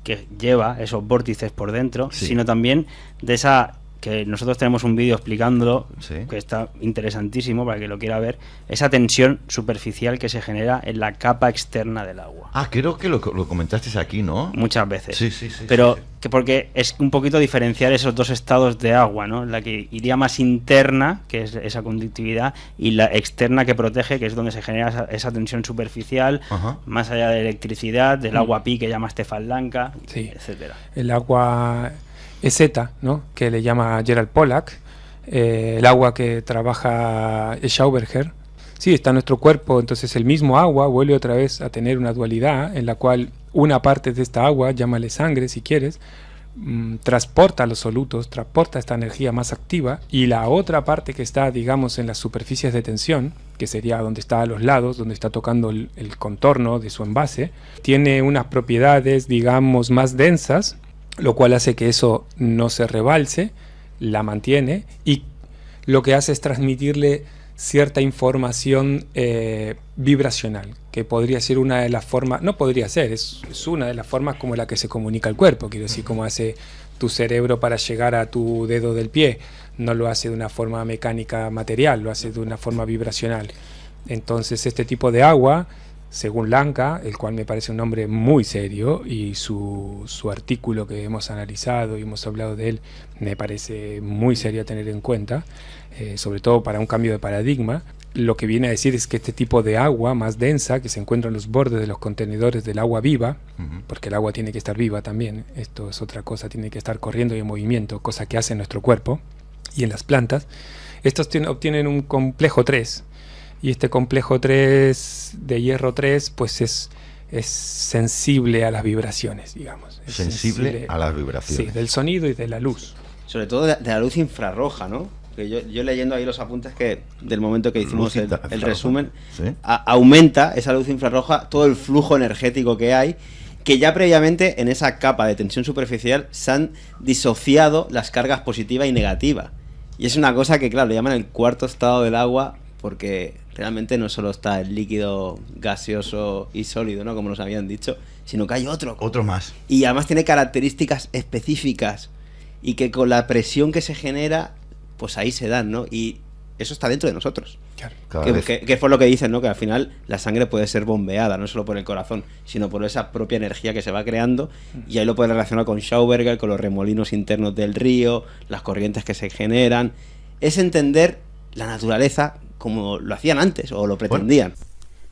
que lleva esos vórtices por dentro, sino también de esa, que nosotros tenemos un vídeo explicándolo, que está interesantísimo para que lo quiera ver, esa tensión superficial que se genera en la capa externa del agua. Ah, creo que lo comentasteis aquí, ¿no? Muchas veces. Sí. Pero que porque es un poquito diferenciar esos dos estados de agua, ¿no? La que iría más interna, que es esa conductividad, y la externa que protege, que es donde se genera esa tensión superficial, más allá de electricidad, del agua pi que llama Stefan Lanka, etcétera. El agua EZ, ¿no? Que le llama Gerald Pollack, el agua que trabaja Schauberger. Sí, está en nuestro cuerpo, entonces el mismo agua vuelve otra vez a tener una dualidad en la cual una parte de esta agua, llámale sangre si quieres, transporta los solutos, transporta esta energía más activa, y la otra parte que está, digamos, en las superficies de tensión, que sería donde está a los lados, donde está tocando el contorno de su envase, tiene unas propiedades, digamos, más densas, lo cual hace que eso no se rebalse, la mantiene, y lo que hace es transmitirle cierta información vibracional, que podría ser una de las formas, no podría ser, es una de las formas como la que se comunica el cuerpo, quiero decir, como hace tu cerebro para llegar a tu dedo del pie, no lo hace de una forma mecánica material, lo hace de una forma vibracional. Entonces este tipo de agua, según Lanka, el cual me parece un nombre muy serio, y su artículo que hemos analizado y hemos hablado de él, me parece muy serio a tener en cuenta, sobre todo para un cambio de paradigma. Lo que viene a decir es que este tipo de agua más densa, que se encuentra en los bordes de los contenedores del agua viva, porque el agua tiene que estar viva también, esto es otra cosa, tiene que estar corriendo y en movimiento, cosa que hace en nuestro cuerpo y en las plantas, estos obtienen un complejo 3, y este complejo 3 de hierro 3 pues es sensible a las vibraciones, digamos. Es sensible a las vibraciones. Sí, del sonido y de la luz. Sobre todo de la luz infrarroja, ¿no? Que yo leyendo ahí los apuntes que del momento que hicimos el resumen, ¿sí? Aumenta esa luz infrarroja todo el flujo energético que hay, que ya previamente en esa capa de tensión superficial se han disociado las cargas positiva y negativa. Y es una cosa que, claro, le llaman el cuarto estado del agua, porque realmente no solo está el líquido gaseoso y sólido, ¿no?, como nos habían dicho, sino que hay otro más. Y además tiene características específicas, y que con la presión que se genera, pues ahí se dan, ¿no? Y eso está dentro de nosotros. Claro. Que fue lo que dicen, ¿no? Que al final la sangre puede ser bombeada, no solo por el corazón, sino por esa propia energía que se va creando, y ahí lo puedes relacionar con Schauberger, con los remolinos internos del río, las corrientes que se generan. Es entender la naturaleza como lo hacían antes, o lo pretendían. Bueno.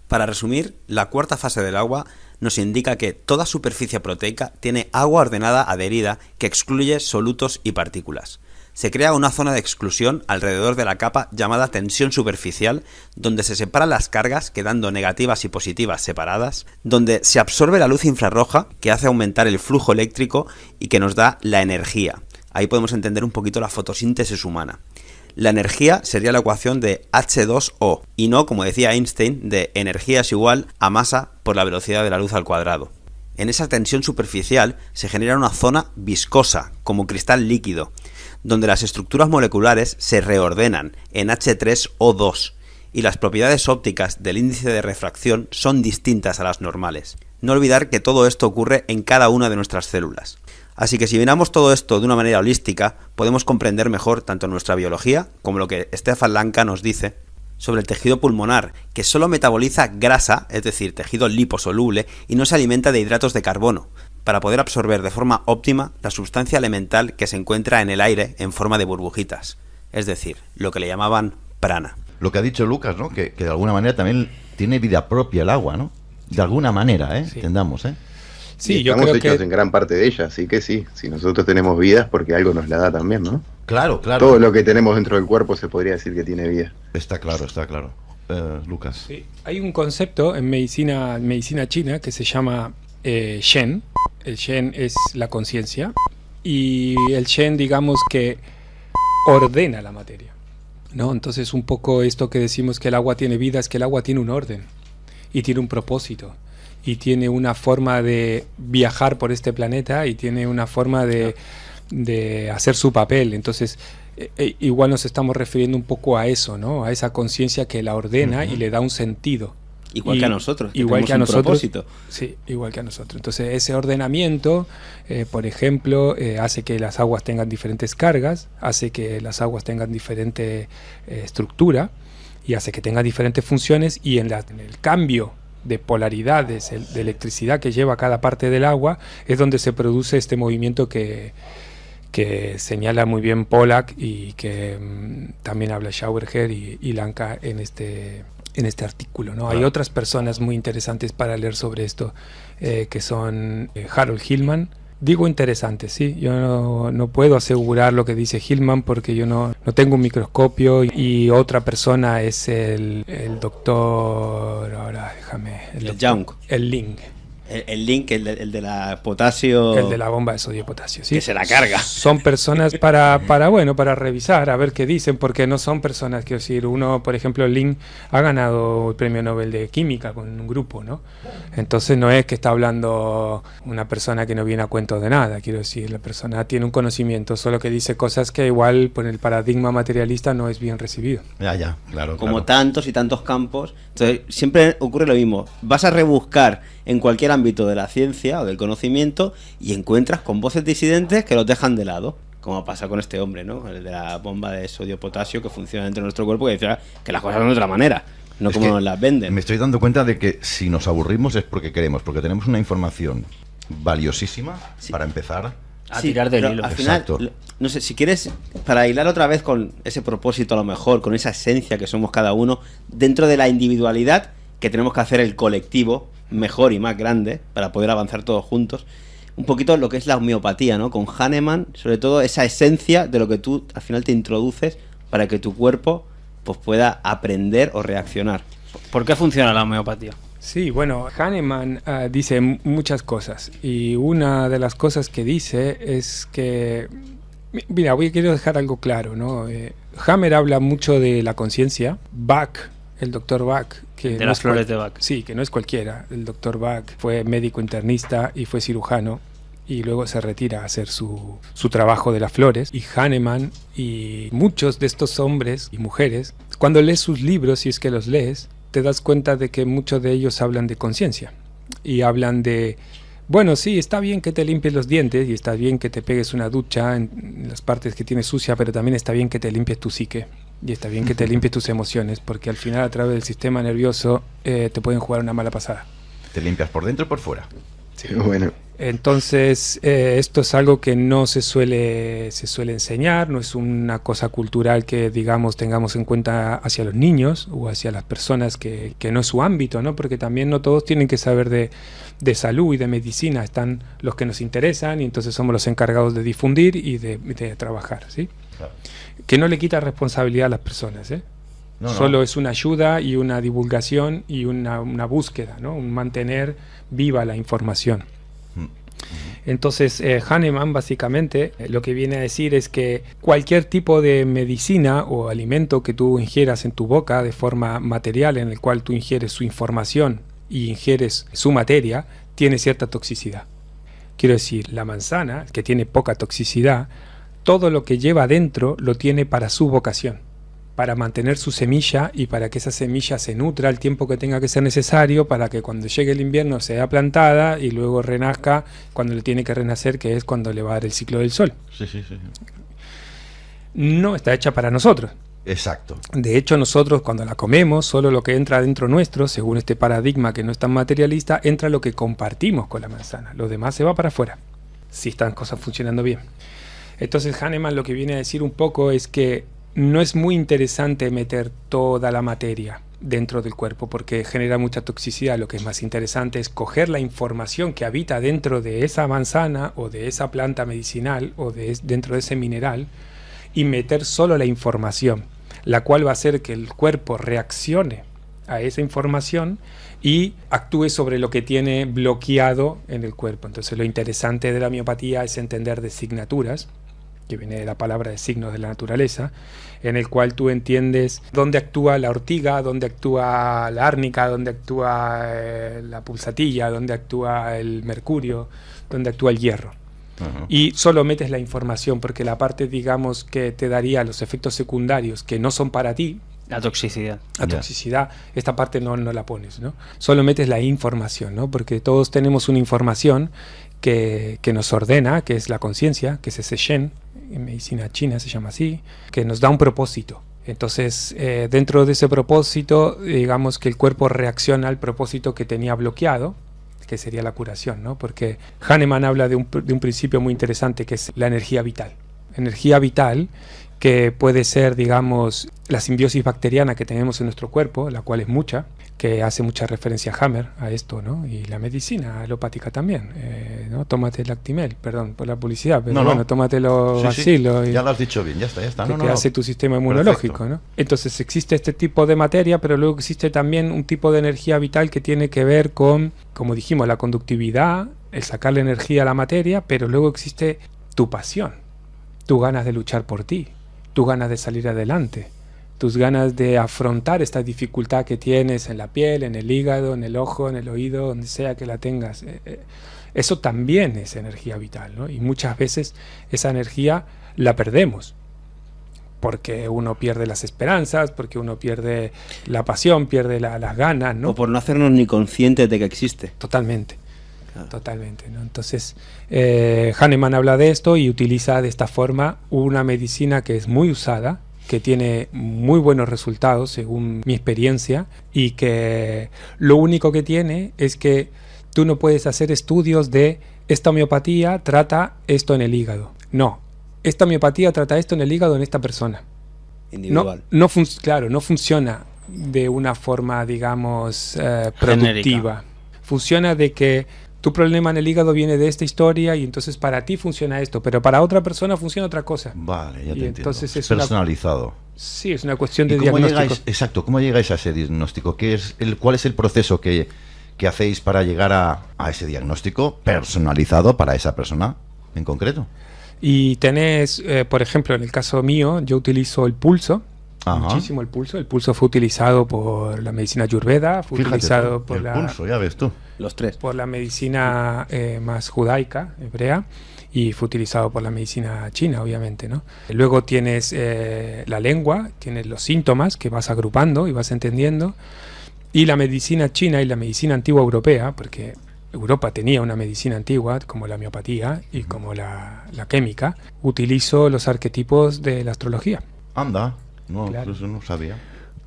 Para resumir, la cuarta fase del agua nos indica que toda superficie proteica tiene agua ordenada adherida que excluye solutos y partículas. Se crea una zona de exclusión alrededor de la capa llamada tensión superficial, donde se separan las cargas quedando negativas y positivas separadas, donde se absorbe la luz infrarroja que hace aumentar el flujo eléctrico y que nos da la energía. Ahí podemos entender un poquito la fotosíntesis humana. La energía sería la ecuación de H2O y no, como decía Einstein, de energía es igual a masa por la velocidad de la luz al cuadrado. En esa tensión superficial se genera una zona viscosa, como cristal líquido, donde las estructuras moleculares se reordenan en H3O2 y las propiedades ópticas del índice de refracción son distintas a las normales. No olvidar que todo esto ocurre en cada una de nuestras células. Así que si miramos todo esto de una manera holística, podemos comprender mejor tanto nuestra biología como lo que Stefan Lanka nos dice sobre el tejido pulmonar, que solo metaboliza grasa, es decir, tejido liposoluble, y no se alimenta de hidratos de carbono, para poder absorber de forma óptima la sustancia elemental que se encuentra en el aire en forma de burbujitas, es decir, lo que le llamaban prana. Lo que ha dicho Lucas, ¿no? Que de alguna manera también tiene vida propia el agua, ¿no? De alguna manera, Sí. Entendamos, Sí, yo creo que en gran parte de ella, así que sí, si nosotros tenemos vida es porque algo nos la da también, ¿no? Claro. Todo lo que tenemos dentro del cuerpo se podría decir que tiene vida. Está claro. Lucas. Sí. Hay un concepto en medicina china que se llama Shen. El Shen es la conciencia, y el Shen, digamos, que ordena la materia, ¿no? Entonces un poco esto que decimos que el agua tiene vida es que el agua tiene un orden y tiene un propósito. Y tiene una forma de viajar por este planeta, y tiene una forma de hacer su papel. Entonces, igual nos estamos refiriendo un poco a eso, ¿no? A esa conciencia que la ordena y le da un sentido. Igual que a nosotros. Igual que a nosotros. Propósito. Sí, igual que a nosotros. Entonces, ese ordenamiento, por ejemplo, hace que las aguas tengan diferentes cargas, hace que las aguas tengan diferente estructura, y hace que tengan diferentes funciones, y en el cambio de polaridades, de electricidad que lleva cada parte del agua, es donde se produce este movimiento que señala muy bien Pollack, y que también habla Schauberger y Lanka en este artículo, ¿no? Hay otras personas muy interesantes para leer sobre esto, que son Harold Hillman. Digo interesante, sí, yo no puedo asegurar lo que dice Hillman porque yo no tengo un microscopio, y otra persona es el doctor, ahora déjame, el Young. El Ling. El link, el de la potasio. El de la bomba de sodio y potasio, ¿sí? Que se la carga. Son personas para revisar, a ver qué dicen, porque no son personas, quiero decir, uno, por ejemplo, Lin ha ganado el premio Nobel de Química con un grupo, ¿no? Entonces no es que está hablando una persona que no viene a cuento de nada, quiero decir, la persona tiene un conocimiento, solo que dice cosas que igual por el paradigma materialista no es bien recibido. Ya, claro. Como tantos y tantos campos. Entonces siempre ocurre lo mismo. Vas a rebuscar en cualquier ámbito de la ciencia o del conocimiento y encuentras con voces disidentes que los dejan de lado, como pasa con este hombre, ¿no? El de la bomba de sodio-potasio que funciona dentro de nuestro cuerpo, que dice que las cosas son de otra manera, no como nos las venden. Me estoy dando cuenta de que si nos aburrimos es porque queremos, porque tenemos una información valiosísima para empezar a tirar del hilo. Al final, no sé, si quieres, para hilar otra vez con ese propósito, a lo mejor, con esa esencia que somos cada uno, dentro de la individualidad, que tenemos que hacer el colectivo mejor y más grande para poder avanzar todos juntos, un poquito lo que es la homeopatía, ¿no? Con Hahnemann, sobre todo esa esencia de lo que tú al final te introduces para que tu cuerpo pues pueda aprender o reaccionar. ¿Por qué funciona la homeopatía? Sí, bueno, Hahnemann dice muchas cosas, y una de las cosas que dice es que, mira, quiero dejar algo claro, ¿no? Hammer habla mucho de la conciencia. Bach, el doctor Bach, que de no las flores de Bach. Sí, que no es cualquiera. El doctor Bach fue médico internista y fue cirujano, y luego se retira a hacer su trabajo de las flores. Y Hahnemann y muchos de estos hombres y mujeres, cuando lees sus libros, si es que los lees, te das cuenta de que muchos de ellos hablan de conciencia y hablan de, bueno, sí, está bien que te limpies los dientes y está bien que te pegues una ducha en las partes que tienes sucia, pero también está bien que te limpies tu psique y está bien que te limpies tus emociones, porque al final a través del sistema nervioso te pueden jugar una mala pasada. Te limpias por dentro y por fuera. Sí, bueno. Entonces esto es algo que no se suele enseñar, no es una cosa cultural que, digamos, tengamos en cuenta hacia los niños o hacia las personas que no es su ámbito, ¿no? Porque también no todos tienen que saber de salud y de medicina, están los que nos interesan y entonces somos los encargados de difundir y de trabajar, ¿sí? Claro. Que no le quita responsabilidad a las personas, ¿eh? Solo es una ayuda y una divulgación y una búsqueda, ¿no? Un mantener viva la información. Entonces Hahnemann básicamente lo que viene a decir es que cualquier tipo de medicina o alimento que tú ingieras en tu boca de forma material, en el cual tú ingieres su información y ingieres su materia, tiene cierta toxicidad. Quiero decir, la manzana, que tiene poca toxicidad, todo lo que lleva adentro lo tiene para su vocación, para mantener su semilla y para que esa semilla se nutra el tiempo que tenga que ser necesario para que cuando llegue el invierno sea plantada y luego renazca cuando le tiene que renacer, que es cuando le va a dar el ciclo del sol. Sí. No está hecha para nosotros. Exacto. De hecho, nosotros cuando la comemos, solo lo que entra dentro nuestro, según este paradigma que no es tan materialista, entra lo que compartimos con la manzana. Lo demás se va para afuera, si están cosas funcionando bien. Entonces Hahnemann lo que viene a decir un poco es que no es muy interesante meter toda la materia dentro del cuerpo porque genera mucha toxicidad. Lo que es más interesante es coger la información que habita dentro de esa manzana o de esa planta medicinal o dentro de ese mineral y meter solo la información, la cual va a hacer que el cuerpo reaccione a esa información y actúe sobre lo que tiene bloqueado en el cuerpo. Entonces lo interesante de la homeopatía es entender de signaturas, que viene de la palabra de signos de la naturaleza, en el cual tú entiendes dónde actúa la ortiga, dónde actúa la árnica, dónde actúa la pulsatilla, dónde actúa el mercurio, dónde actúa el hierro. Uh-huh. Y solo metes la información, porque la parte, digamos, que te daría los efectos secundarios que no son para ti, la toxicidad. Esta parte no la pones, ¿no? Solo metes la información, ¿no? Porque todos tenemos una información que nos ordena, que es la conciencia, que es ese Shen, en medicina china se llama así, que nos da un propósito. Entonces, dentro de ese propósito, digamos que el cuerpo reacciona al propósito que tenía bloqueado, que sería la curación, ¿no? Porque Hahnemann habla de un principio muy interesante, que es la energía vital. Energía vital que puede ser, digamos, la simbiosis bacteriana que tenemos en nuestro cuerpo, la cual es mucha, que hace mucha referencia a Hammer, a esto, ¿no? Y la medicina alopática también, ¿no? Tómate el Actimel, perdón por la publicidad, pero bueno, tómatelo vacilo. Ya lo has dicho bien, ya está. Que hace tu sistema inmunológico, ¿no? Entonces existe este tipo de materia, pero luego existe también un tipo de energía vital que tiene que ver con, como dijimos, la conductividad, el sacarle energía a la materia, pero luego existe tu pasión, tus ganas de luchar por ti, tus ganas de salir adelante, tus ganas de afrontar esta dificultad que tienes en la piel, en el hígado, en el ojo, en el oído, donde sea que la tengas. Eso también es energía vital, ¿no? Y muchas veces esa energía la perdemos, porque uno pierde las esperanzas, porque uno pierde la pasión, pierde las ganas, ¿no? O por no hacernos ni conscientes de que existe. Totalmente. Totalmente, ¿no? Entonces, Hahnemann habla de esto y utiliza de esta forma una medicina que es muy usada, que tiene muy buenos resultados según mi experiencia, y que lo único que tiene es que tú no puedes hacer estudios de esta homeopatía trata esto en el hígado. No, esta homeopatía trata esto en el hígado en esta persona. Individual. Claro, no funciona de una forma, digamos, productiva. Funciona de que tu problema en el hígado viene de esta historia y entonces para ti funciona esto, pero para otra persona funciona otra cosa. Vale, ya te entiendo. Entonces es personalizado. Sí, es una cuestión de ¿Cómo diagnóstico. ¿Cómo llegáis a ese diagnóstico? ¿Cuál es el proceso que hacéis para llegar a ese diagnóstico personalizado para esa persona en concreto? Y tenés, por ejemplo, en el caso mío, yo utilizo el pulso. Ajá. Muchísimo el pulso. El pulso fue utilizado por la medicina Ayurveda, fue utilizado por el pulso, ya ves tú. Los tres. Por la medicina más judaica, hebrea, y fue utilizado por la medicina china, obviamente, ¿no? Luego tienes la lengua, tienes los síntomas que vas agrupando y vas entendiendo, y la medicina china y la medicina antigua europea, porque Europa tenía una medicina antigua como la homeopatía y como la química, utilizó los arquetipos de la astrología. Anda. No, claro. Eso no sabía.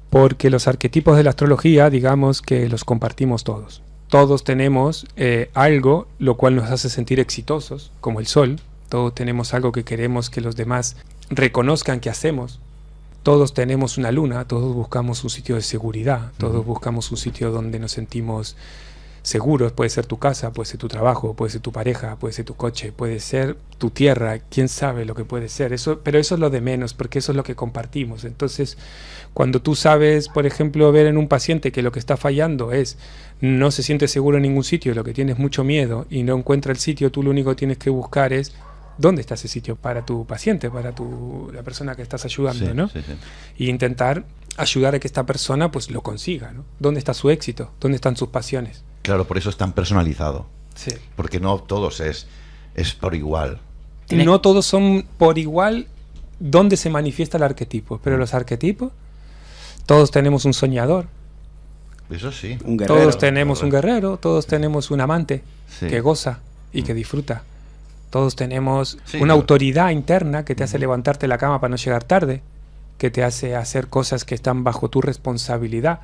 Porque los arquetipos de la astrología, digamos que los compartimos todos. Todos tenemos algo lo cual nos hace sentir exitosos, como el sol. Todos tenemos algo que queremos que los demás reconozcan que hacemos. Todos tenemos una luna, todos buscamos un sitio de seguridad, todos buscamos un sitio donde nos sentimos seguros. Puede ser tu casa, puede ser tu trabajo, puede ser tu pareja, puede ser tu coche, puede ser tu tierra, quién sabe lo que puede ser. Pero eso es lo de menos, porque eso es lo que compartimos. Entonces, cuando tú sabes, por ejemplo, ver en un paciente que lo que está fallando es no se siente seguro en ningún sitio, lo que tiene es mucho miedo y no encuentra el sitio, tú lo único que tienes que buscar es dónde está ese sitio para tu paciente, para la persona que estás ayudando, sí, ¿no? Sí. Y intentar ayudar a que esta persona pues lo consiga, ¿no? ¿Dónde está su éxito? ¿Dónde están sus pasiones? Claro, por eso es tan personalizado. Sí. Porque no todos es por igual. No todos son por igual donde se manifiesta el arquetipo, pero los arquetipos, todos tenemos un soñador. Eso sí. Un guerrero. Todos tenemos un guerrero, todos tenemos un amante que goza y que disfruta. Todos tenemos una autoridad interna que te hace levantarte de la cama para no llegar tarde, que te hace hacer cosas que están bajo tu responsabilidad.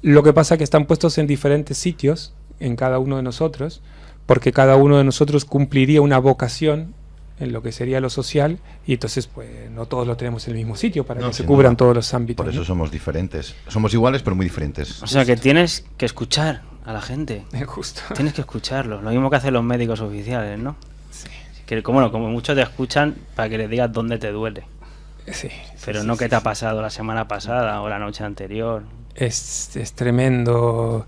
Lo que pasa es que están puestos en diferentes sitios en cada uno de nosotros, porque cada uno de nosotros cumpliría una vocación en lo que sería lo social, y entonces pues no todos lo tenemos en el mismo sitio para que se cubran todos los ámbitos. Por eso somos diferentes. Somos iguales pero muy diferentes. O sea que tienes que escuchar a la gente. Justo. Tienes que escucharlos. Lo mismo que hacen los médicos oficiales, ¿no? Sí. Que como muchos te escuchan para que les digas dónde te duele. Sí. Pero no qué te ha pasado la semana pasada o la noche anterior. Es tremendo.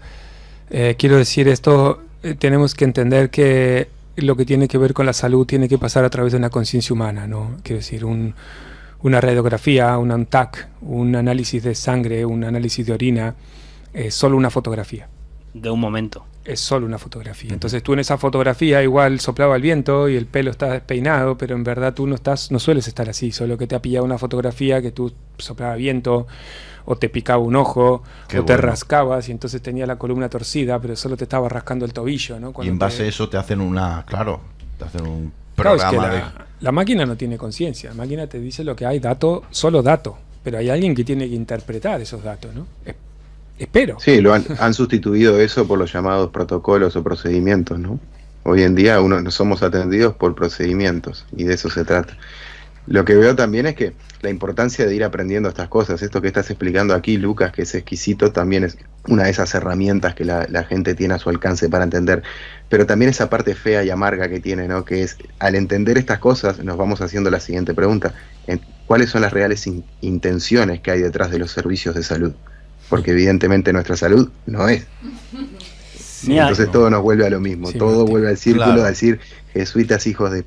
Quiero decir esto, tenemos que entender que lo que tiene que ver con la salud tiene que pasar a través de una conciencia humana, ¿no? Quiero decir, una radiografía, un TAC, un análisis de sangre, un análisis de orina, es solo una fotografía. De un momento. Es solo una fotografía. Entonces tú en esa fotografía igual soplaba el viento y el pelo está despeinado, pero en verdad tú no sueles estar así, solo que te ha pillado una fotografía que tú soplaba viento, o te picaba un ojo, te rascabas y entonces tenía la columna torcida, pero solo te estaba rascando el tobillo, ¿no? Y en base a eso te hacen un programa. Claro, es que la máquina no tiene conciencia, la máquina te dice lo que hay, solo dato, pero hay alguien que tiene que interpretar esos datos, ¿no? Espero. Sí, han sustituido eso por los llamados protocolos o procedimientos, ¿no? Hoy en día somos atendidos por procedimientos y de eso se trata. Lo que veo también es que la importancia de ir aprendiendo estas cosas, esto que estás explicando aquí, Lucas, que es exquisito, también es una de esas herramientas que la gente tiene a su alcance para entender, pero también esa parte fea y amarga que tiene, ¿no? Que es, al entender estas cosas, nos vamos haciendo la siguiente pregunta: ¿cuáles son las reales intenciones que hay detrás de los servicios de salud? Porque evidentemente nuestra salud no es. Mira, entonces todo nos vuelve a lo mismo, Sí, todo Martín. vuelve al círculo, Claro. a decir, jesuitas hijos de...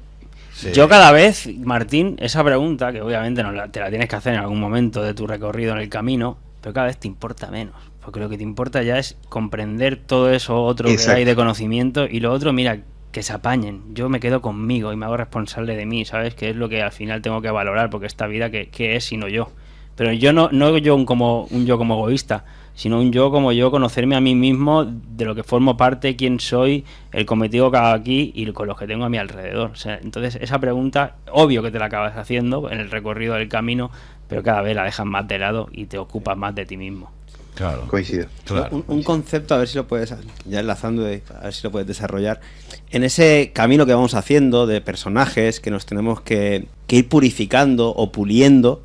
Sí. yo cada vez, Martín, esa pregunta, que obviamente te la tienes que hacer en algún momento de tu recorrido en el camino, pero cada vez te importa menos. Porque lo que te importa ya es comprender todo eso otro que Exacto. hay de conocimiento, y lo otro, mira, que se apañen. Yo me quedo conmigo y me hago responsable de mí, ¿sabes? Que es lo que al final tengo que valorar, porque esta vida, ¿qué es sino yo? Pero yo no yo como un yo como egoísta, sino un yo como yo, conocerme a mí mismo, de lo que formo parte, quién soy, el cometido que hago aquí y con los que tengo a mi alrededor. O sea, entonces esa pregunta, obvio que te la acabas haciendo en el recorrido del camino, pero cada vez la dejas más de lado y te ocupas más de ti mismo. Claro. Coincido. Claro. Un concepto, a ver si lo puedes, ya enlazando, a ver si lo puedes desarrollar. En ese camino que vamos haciendo de personajes que nos tenemos que ir purificando o puliendo,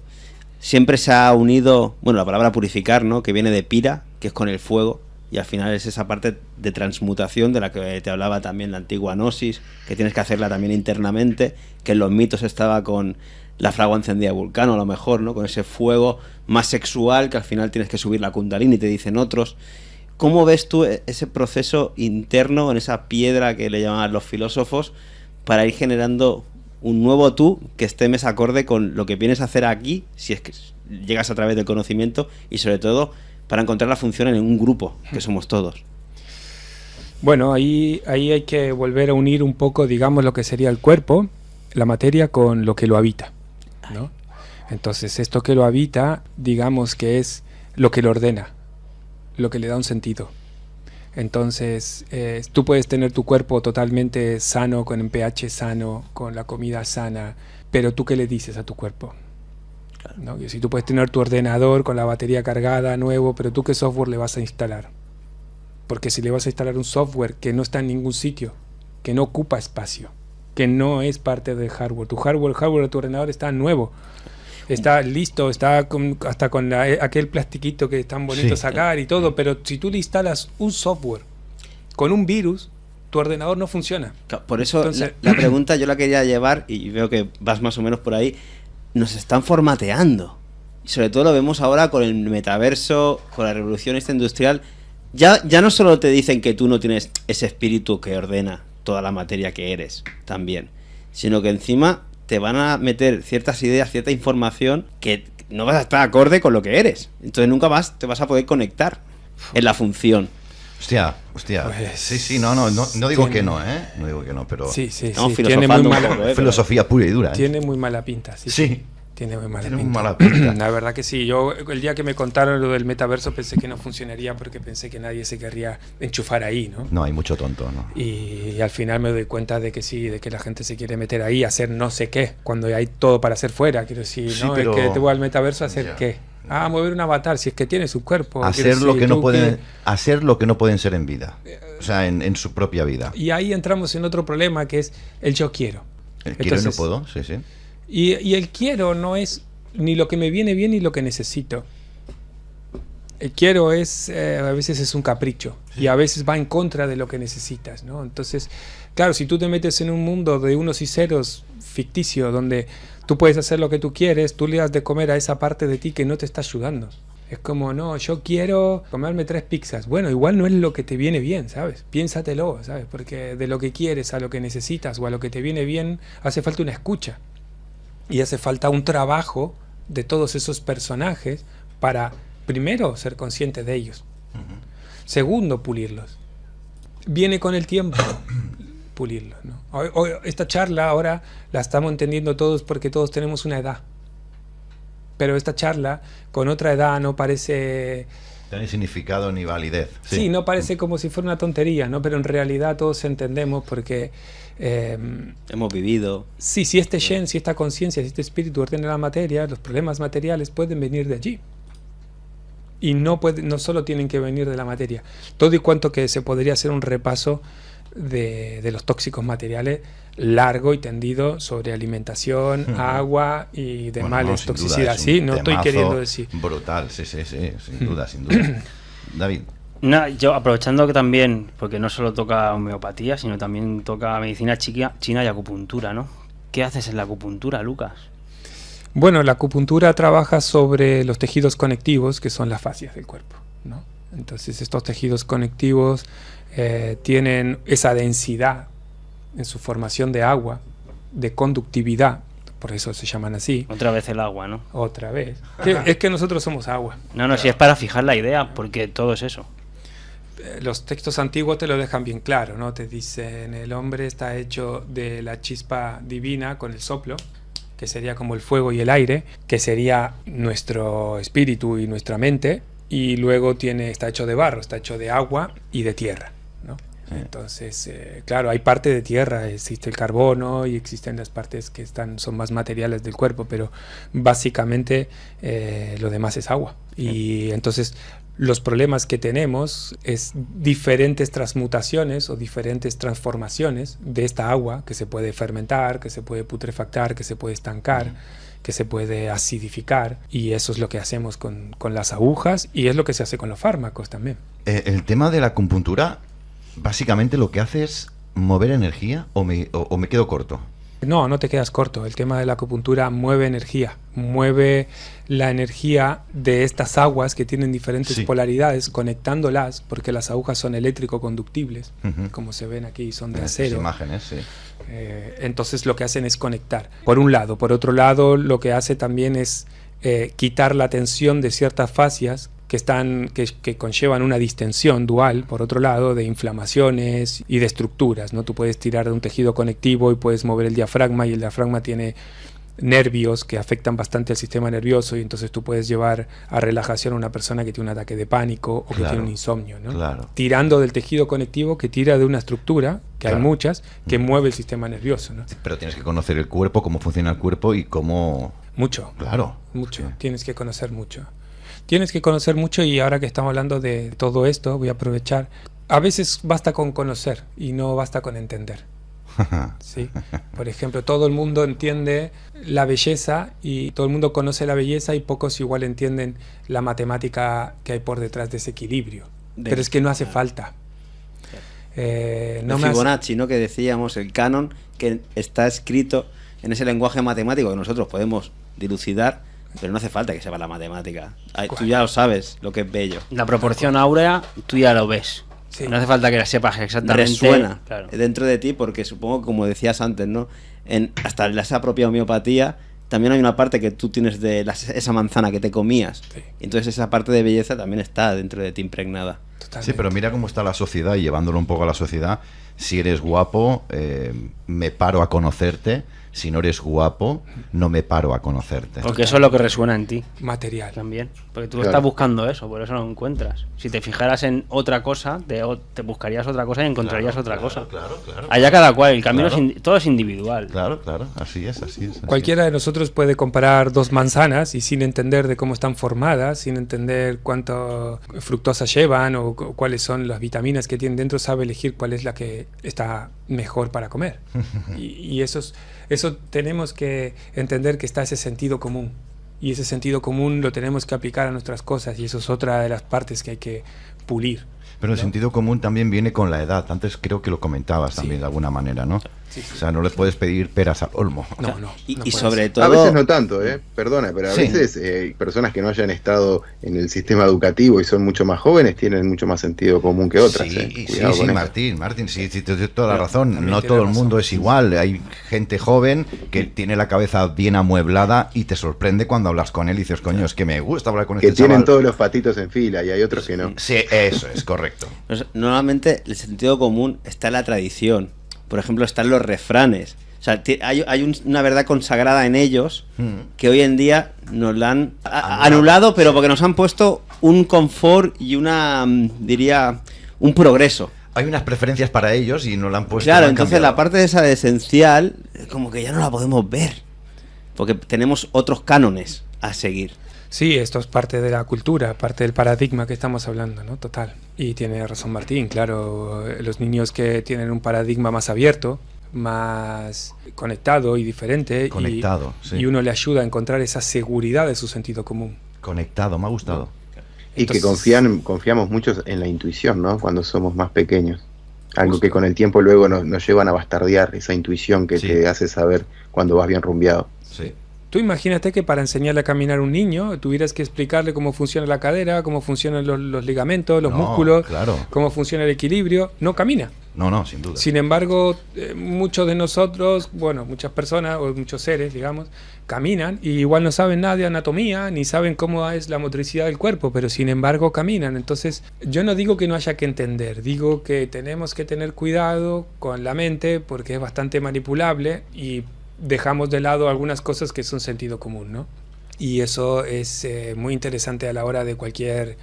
siempre se ha unido, bueno, la palabra purificar, ¿no? Que viene de pira, que es con el fuego, y al final es esa parte de transmutación de la que te hablaba también la antigua gnosis, que tienes que hacerla también internamente, que en los mitos estaba con la fragua encendida de Vulcano, a lo mejor, ¿no? Con ese fuego más sexual, que al final tienes que subir la Kundalini, te dicen otros. ¿Cómo ves tú ese proceso interno, en esa piedra que le llamaban los filósofos, para ir generando un nuevo tú que esté mes acorde con lo que vienes a hacer aquí, si es que llegas a través del conocimiento, y sobre todo para encontrar la función en un grupo, que somos todos? Bueno, ahí hay que volver a unir un poco, digamos, lo que sería el cuerpo, la materia, con lo que lo habita, ¿no? Entonces, esto que lo habita, digamos que es lo que lo ordena, lo que le da un sentido. Entonces, tú puedes tener tu cuerpo totalmente sano, con un pH sano, con la comida sana, pero ¿tú qué le dices a tu cuerpo? ¿No? Que si tú puedes tener tu ordenador con la batería cargada, nuevo, pero ¿tú qué software le vas a instalar? Porque si le vas a instalar un software que no está en ningún sitio, que no ocupa espacio, que no es parte del hardware, el hardware de tu ordenador está nuevo, está listo, está hasta con aquel plastiquito que es tan bonito Sí. sacar y todo, pero si tú le instalas un software con un virus, tu ordenador no funciona. Por eso Entonces, la pregunta yo la quería llevar, y veo que vas más o menos por ahí. Nos están formateando, y sobre todo lo vemos ahora con el metaverso, con la revolución esta industrial. Ya no solo te dicen que tú no tienes ese espíritu que ordena toda la materia que eres también, sino que encima te van a meter ciertas ideas, cierta información que no vas a estar acorde con lo que eres. Entonces nunca más te vas a poder conectar en la función. Hostia. Pues, Sí, no digo tiene- que no, ¿eh? No digo que no, pero sí, Estamos tiene muy filosofando un mala, poco, ¿eh? filosofía pura y dura, ¿eh? tiene muy mala pinta. Sí. Tiene muy mala Tiene muy pinta. mala pinta. La verdad que sí. Yo el día que me contaron lo del metaverso pensé que no funcionaría, porque pensé que nadie se querría enchufar ahí, ¿no? No, hay mucho tonto, ¿no? Y al final me doy cuenta de que sí, de que la gente se quiere meter ahí a hacer no sé qué, cuando hay todo para hacer fuera. Quiero decir, Sí, ¿no? pero- El que te voy al metaverso a hacer Ya. qué. Mover un avatar, si es que tiene su cuerpo. Hacer quiero lo decir, que no tú pueden, hacer lo que no pueden ser en vida. O sea, en su propia vida. Y ahí entramos en otro problema, que es el yo quiero. El quiero y no Entonces, puedo, sí, sí. Y el quiero no es ni lo que me viene bien ni lo que necesito. El quiero es, a veces es un capricho, y a veces va en contra de lo que necesitas, ¿no? Entonces, claro, si tú te metes en un mundo de unos y ceros ficticio, donde tú puedes hacer lo que tú quieres, tú le das de comer a esa parte de ti que no te está ayudando. Es como, no, yo quiero comerme 3 pizzas. Bueno, igual no es lo que te viene bien, ¿sabes? Piénsatelo, ¿sabes? Porque de lo que quieres a lo que necesitas o a lo que te viene bien, hace falta una escucha. Y hace falta un trabajo de todos esos personajes para, primero, ser consciente de ellos. Segundo, pulirlos. Viene con el tiempo pulirlos, ¿no? Esta charla ahora la estamos entendiendo todos porque todos tenemos una edad. Pero esta charla con otra edad no parece... No hay significado ni validez. Sí, no parece como si fuera una tontería, ¿no? Pero en realidad todos entendemos porque... Hemos vivido. sí, si este Shen, si esta conciencia, si este espíritu ordena la materia, los problemas materiales pueden venir de allí. y no solo tienen que venir de la materia. Todo y cuanto que se podría hacer un repaso de los tóxicos materiales largo y tendido sobre alimentación, agua y demás toxicidad. Sí, no estoy queriendo decir. Brutal, sí, sin duda, sin duda. David. No, yo aprovechando que también, porque no solo toca homeopatía, sino también toca medicina china y acupuntura, ¿no? ¿Qué haces en la acupuntura, Lucas? Bueno, la acupuntura trabaja sobre los tejidos conectivos, que son las fascias del cuerpo, ¿no? Entonces estos tejidos conectivos tienen esa densidad en su formación de agua, de conductividad, por eso se llaman así. Otra vez el agua, ¿no? Otra vez. Es que nosotros somos agua. No, si es para fijar la idea, porque todo es eso. Los textos antiguos te lo dejan bien claro, ¿no? Te dicen, el hombre está hecho de la chispa divina con el soplo, que sería como el fuego y el aire, que sería nuestro espíritu y nuestra mente, y luego está hecho de barro, está hecho de agua y de tierra, ¿no? Sí. Entonces, claro, hay parte de tierra, existe el carbono y existen las partes que son más materiales del cuerpo, pero básicamente lo demás es agua. Y entonces los problemas que tenemos es diferentes transmutaciones o diferentes transformaciones de esta agua que se puede fermentar, que se puede putrefactar, que se puede estancar, que se puede acidificar, y eso es lo que hacemos con las agujas y es lo que se hace con los fármacos también. El tema de la acupuntura, básicamente lo que hace es mover energía o me quedo corto. No te quedas corto. El tema de la acupuntura mueve energía, mueve la energía de estas aguas que tienen diferentes polaridades, conectándolas, porque las agujas son eléctrico-conductibles, como se ven aquí, son de acero. Imágenes, sí. Entonces lo que hacen es conectar, por un lado. Por otro lado, lo que hace también es quitar la tensión de ciertas fascias que conllevan una distensión dual, por otro lado, de inflamaciones y de estructuras, ¿no? Tú puedes tirar de un tejido conectivo y puedes mover el diafragma, y el diafragma tiene nervios que afectan bastante al sistema nervioso, y entonces tú puedes llevar a relajación a una persona que tiene un ataque de pánico o que tiene un insomnio, ¿no? Claro. Tirando del tejido conectivo que tira de una estructura, que hay muchas, que mueve el sistema nervioso, ¿no? Pero tienes que conocer el cuerpo, cómo funciona el cuerpo y cómo... Mucho. Claro. Mucho. Sí. Tienes que conocer mucho. Y ahora que estamos hablando de todo esto, voy a aprovechar. A veces basta con conocer y no basta con entender. ¿Sí? Por ejemplo, todo el mundo entiende la belleza y todo el mundo conoce la belleza, y pocos igual entienden la matemática que hay por detrás de ese equilibrio. Pero es que no hace falta. Fibonacci, ¿no? Que decíamos, el canon, que está escrito en ese lenguaje matemático que nosotros podemos dilucidar, pero no hace falta que sepa la matemática. Tú ya lo sabes, lo que es bello. La proporción áurea, tú ya lo ves. Sí. No hace falta que la sepas exactamente. Resuena dentro de ti, porque supongo que, como decías antes, ¿no? Hasta esa propia homeopatía, también hay una parte que tú tienes de esa manzana que te comías. Sí. Entonces esa parte de belleza también está dentro de ti impregnada. Totalmente. Sí, pero mira cómo está la sociedad, y llevándolo un poco a la sociedad. Si eres guapo, me paro a conocerte. Si no eres guapo, no me paro a conocerte. Porque eso es lo que resuena en ti. Material. También. Porque tú estás buscando eso, por eso lo encuentras. Si te fijaras en otra cosa, te buscarías otra cosa y encontrarías otra cosa. Claro. Allá cada cual, el camino todo es individual. Claro, así es. Cualquiera de nosotros puede comparar dos manzanas y, sin entender de cómo están formadas, sin entender cuánto fructosa llevan o cuáles son las vitaminas que tienen dentro, sabe elegir cuál es la que está mejor para comer. Y eso tenemos que entender, que está ese sentido común, y ese sentido común lo tenemos que aplicar a nuestras cosas, y eso es otra de las partes que hay que pulir. Pero el sentido común también viene con la edad. Antes creo que lo comentabas también de alguna manera, ¿no? Sí. O sea, no les puedes pedir peras al olmo. No. Y sobre todo... A veces no tanto, perdona, pero a veces personas que no hayan estado en el sistema educativo y son mucho más jóvenes tienen mucho más sentido común que otras. Sí, Martín, sí, tienes toda la razón. No todo el mundo es igual. Hay gente joven que tiene la cabeza bien amueblada y te sorprende cuando hablas con él y dices, coño, es que me gusta hablar con este chaval. Que tienen todos los patitos en fila, y hay otros que no. Sí, eso es correcto. Normalmente el sentido común está en la tradición. Por ejemplo, están los refranes. O sea, hay una verdad consagrada en ellos que hoy en día nos la han anulado, pero porque nos han puesto un confort y un progreso. Hay unas preferencias para ellos y nos la han puesto. Claro, entonces la parte de esa de esencial, como que ya no la podemos ver, porque tenemos otros cánones a seguir. Sí, esto es parte de la cultura, parte del paradigma que estamos hablando, ¿no? Total. Y tiene razón Martín, claro, los niños que tienen un paradigma más abierto, más conectado y diferente, sí. Y uno le ayuda a encontrar esa seguridad de su sentido común. Conectado, me ha gustado. Y entonces, que confiamos mucho en la intuición, ¿no? Cuando somos más pequeños. Algo que con el tiempo luego nos llevan a bastardear esa intuición que te hace saber cuando vas bien rumbeado. Sí. Tú imagínate que para enseñarle a caminar a un niño tuvieras que explicarle cómo funciona la cadera, cómo funcionan los ligamentos, los músculos, cómo funciona el equilibrio. No camina. No, sin duda. Sin embargo, muchos de nosotros, bueno, muchas personas o muchos seres, digamos, caminan y igual no saben nada de anatomía, ni saben cómo es la motricidad del cuerpo, pero sin embargo caminan. Entonces, yo no digo que no haya que entender, digo que tenemos que tener cuidado con la mente porque es bastante manipulable y dejamos de lado algunas cosas que son sentido común, ¿no? Y eso es muy interesante a la hora de cualquier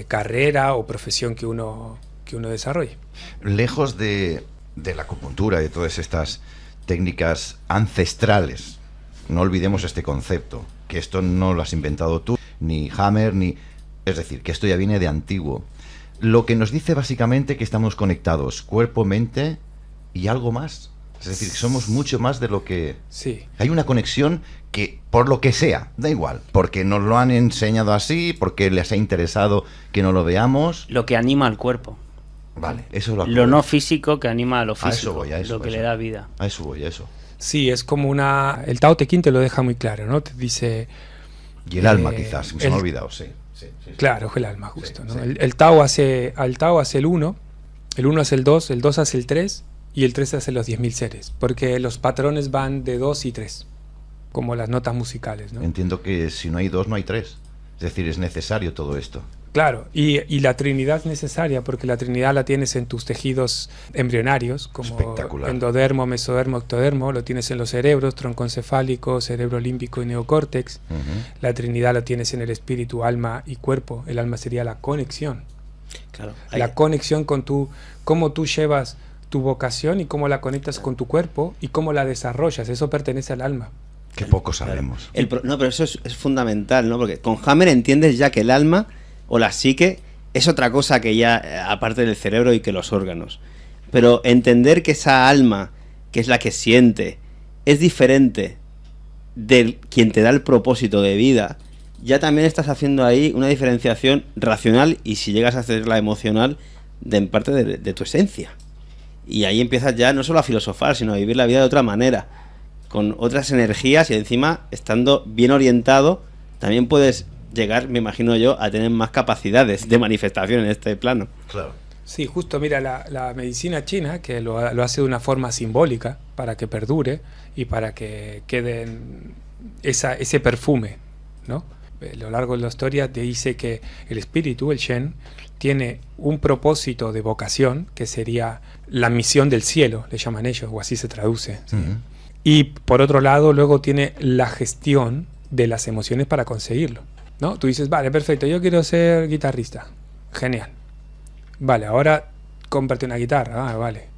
carrera o profesión que uno desarrolle. Lejos de la acupuntura y de todas estas técnicas ancestrales, no olvidemos este concepto, que esto no lo has inventado tú, ni Hammer, es decir, que esto ya viene de antiguo. Lo que nos dice básicamente que estamos conectados, cuerpo, mente y algo más. Es decir, que somos mucho más de lo que... Sí. Hay una conexión que, por lo que sea, da igual, porque nos lo han enseñado así, porque les ha interesado que no lo veamos. Lo que anima al cuerpo. Vale, eso lo no físico que anima a lo físico, a eso voy, lo que le da vida. A eso voy, a eso. Sí, es como el Tao Te Ching te lo deja muy claro, ¿no? Te dice... Y el alma quizás, se me ha olvidado, sí. Claro, el alma, justo, sí, ¿no? Sí. El Tao hace el 1 hace el 2 hace el 3 y el 3 hace los 10.000 seres, porque los patrones van de 2 y 3, como las notas musicales, ¿no? Entiendo que si no hay 2, no hay 3. Es decir, es necesario todo esto. Claro, y la Trinidad es necesaria, porque la Trinidad la tienes en tus tejidos embrionarios, como endodermo, mesodermo, ectodermo, lo tienes en los cerebros, troncoencefálico, cerebro límbico y neocórtex. La Trinidad la tienes en el espíritu, alma y cuerpo. El alma sería la conexión. Claro. La conexión con cómo tú llevas tu vocación y cómo la conectas con tu cuerpo y cómo la desarrollas. Eso pertenece al alma. Que poco sabemos. No, pero eso es fundamental, ¿no? Porque con Hammer entiendes ya que el alma o la psique es otra cosa que ya, aparte del cerebro y que los órganos. Pero entender que esa alma, que es la que siente, es diferente de quien te da el propósito de vida, ya también estás haciendo ahí una diferenciación racional y, si llegas a hacerla emocional, en parte de tu esencia. Y ahí empiezas ya no solo a filosofar, sino a vivir la vida de otra manera, con otras energías, y encima, estando bien orientado, también puedes llegar, me imagino yo, a tener más capacidades de manifestación en este plano. Claro. Sí, justo, mira, la medicina china, que lo hace de una forma simbólica, para que perdure y para que quede ese perfume, ¿no? A lo largo de la historia te dice que el espíritu, el Shen, tiene un propósito de vocación, que sería la misión del cielo, le llaman ellos, o así se traduce, ¿sí? Y por otro lado, luego tiene la gestión de las emociones para conseguirlo, ¿no? Tú dices, vale, perfecto, yo quiero ser guitarrista. Genial. Vale, ahora cómprate una guitarra. Ah, vale.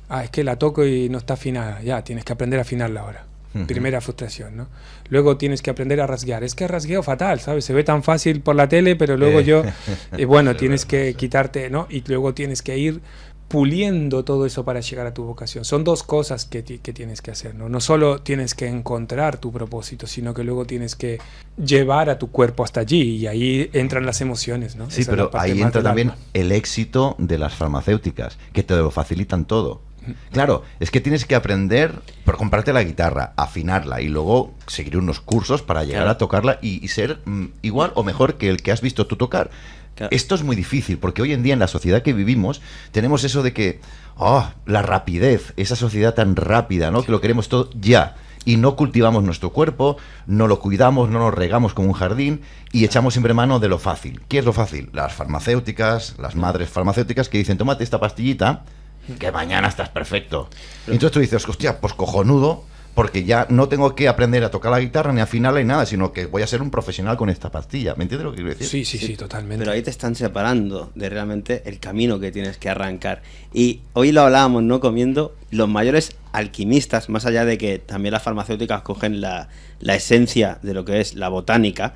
Ah, es que la toco y no está afinada. Ya, tienes que aprender a afinarla ahora. Primera frustración, ¿no? Luego tienes que aprender a rasguear. Es que rasgueo fatal, ¿sabes? Se ve tan fácil por la tele, pero luego bueno, tienes que quitarte, ¿no? Y luego tienes que ir puliendo todo eso para llegar a tu vocación. Son dos cosas que tienes que hacer, ¿no? No solo tienes que encontrar tu propósito, sino que luego tienes que llevar a tu cuerpo hasta allí, y ahí entran las emociones, ¿no? Sí, esa pero ahí entra también alma. el éxito de las farmacéuticas, que te lo facilitan todo. Claro, es que tienes que aprender por comprarte la guitarra, afinarla y luego seguir unos cursos para llegar a tocarla y ser igual o mejor que el que has visto tú tocar. Claro. Esto es muy difícil, porque hoy en día en la sociedad que vivimos tenemos eso de que la rapidez, esa sociedad tan rápida, ¿no? Que lo queremos todo ya, y no cultivamos nuestro cuerpo, no lo cuidamos, no lo regamos como un jardín y echamos siempre mano de lo fácil. ¿Qué es lo fácil? Las farmacéuticas, las madres farmacéuticas que dicen, tómate esta pastillita que mañana estás perfecto. Y entonces tú dices, hostia, pues cojonudo, porque ya no tengo que aprender a tocar la guitarra ni afinarla ni nada, sino que voy a ser un profesional con esta pastilla. ¿Me entiendes lo que quiero decir? Sí, totalmente. Pero ahí te están separando de realmente el camino que tienes que arrancar. Y hoy lo hablábamos, ¿no? Comiendo los mayores alquimistas, más allá de que también las farmacéuticas cogen la esencia de lo que es la botánica,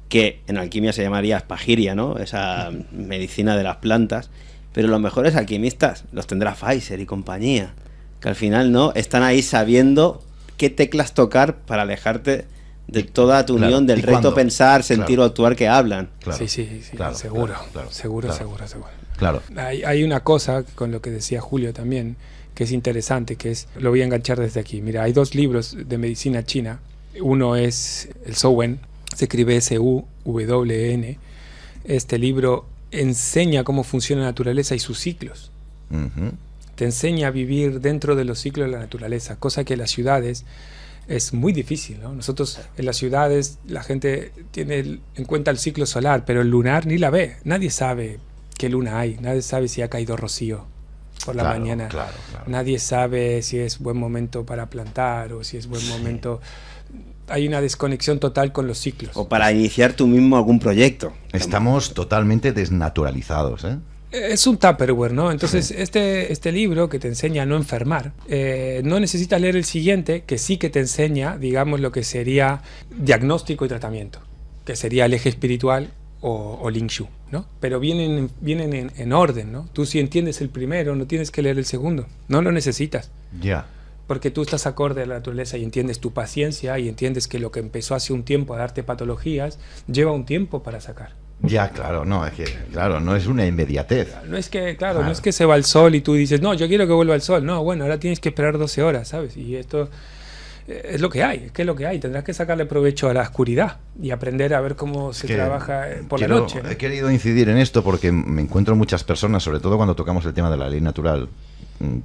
que en alquimia se llamaría espagiria, ¿no? Esa medicina de las plantas. Pero los mejores alquimistas los tendrá Pfizer y compañía, que al final no están ahí sabiendo qué teclas tocar para alejarte de toda tu unión del reto, pensar, sentir o actuar que hablan. Sí, claro, seguro. Seguro. Claro. Hay una cosa con lo que decía Julio también, que es interesante, que es, lo voy a enganchar desde aquí. Mira, hay 2 libros de medicina china. Uno es el Sowen, se escribe S-U-W-N. Este libro enseña cómo funciona la naturaleza y sus ciclos. Te enseña a vivir dentro de los ciclos de la naturaleza, cosa que en las ciudades es muy difícil, ¿no? Nosotros en las ciudades la gente tiene en cuenta el ciclo solar, pero el lunar ni la ve. Nadie sabe qué luna hay, nadie sabe si ha caído rocío por la mañana. Claro. Nadie sabe si es buen momento para plantar o si es buen momento. Hay una desconexión total con los ciclos. O para iniciar tú mismo algún proyecto. Estamos totalmente desnaturalizados, ¿eh? Es un Tupperware, ¿no? Entonces, este libro que te enseña a no enfermar, no necesitas leer el siguiente, que sí que te enseña, digamos, lo que sería diagnóstico y tratamiento, que sería el eje espiritual o Ling Shu, ¿no? Pero vienen en orden, ¿no? Tú si entiendes el primero, no tienes que leer el segundo, no lo necesitas. Ya. Porque tú estás acorde a la naturaleza y entiendes tu paciencia y entiendes que lo que empezó hace un tiempo a darte patologías, lleva un tiempo para sacar. Ya, claro, no, es que, claro, no es una inmediatez. No es que, no es que se va el sol y tú dices, no, yo quiero que vuelva el sol. No, bueno, ahora tienes que esperar 12 horas, ¿sabes? Y esto es lo que hay, es lo que hay. Tendrás que sacarle provecho a la oscuridad y aprender a ver cómo se trabaja por la noche, ¿no? He querido incidir en esto porque me encuentro muchas personas, sobre todo cuando tocamos el tema de la ley natural,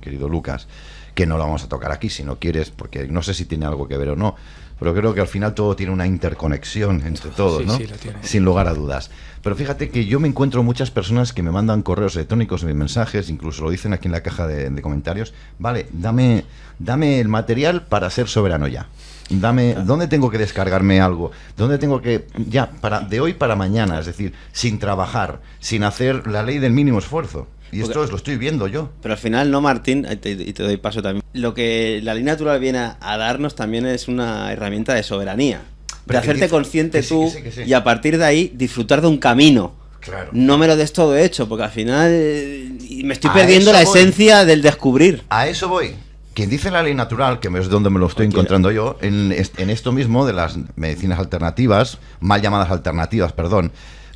querido Lucas, que no lo vamos a tocar aquí si no quieres, porque no sé si tiene algo que ver o no, pero creo que al final todo tiene una interconexión entre todos, ¿no? Sí, lo tiene. Sin lugar a dudas. Pero fíjate que yo me encuentro muchas personas que me mandan correos electrónicos, mensajes, incluso lo dicen aquí en la caja de comentarios. Vale, dame el material para ser soberano ya. ¿Dónde tengo que descargarme algo? ¿Dónde tengo que, de hoy para mañana? Es decir, sin trabajar, sin hacer la ley del mínimo esfuerzo. Y esto lo estoy viendo yo. Pero al final, no, Martín, y te doy paso también. Lo que la ley natural viene a darnos también es una herramienta de soberanía. De hacerte consciente tú y a partir de ahí disfrutar de un camino. Claro. No me lo des todo hecho, porque al final me estoy perdiendo la esencia del descubrir. A eso voy. Quien dice la ley natural, que es donde me lo estoy encontrando yo, en esto mismo de las medicinas alternativas, mal llamadas alternativas, perdón,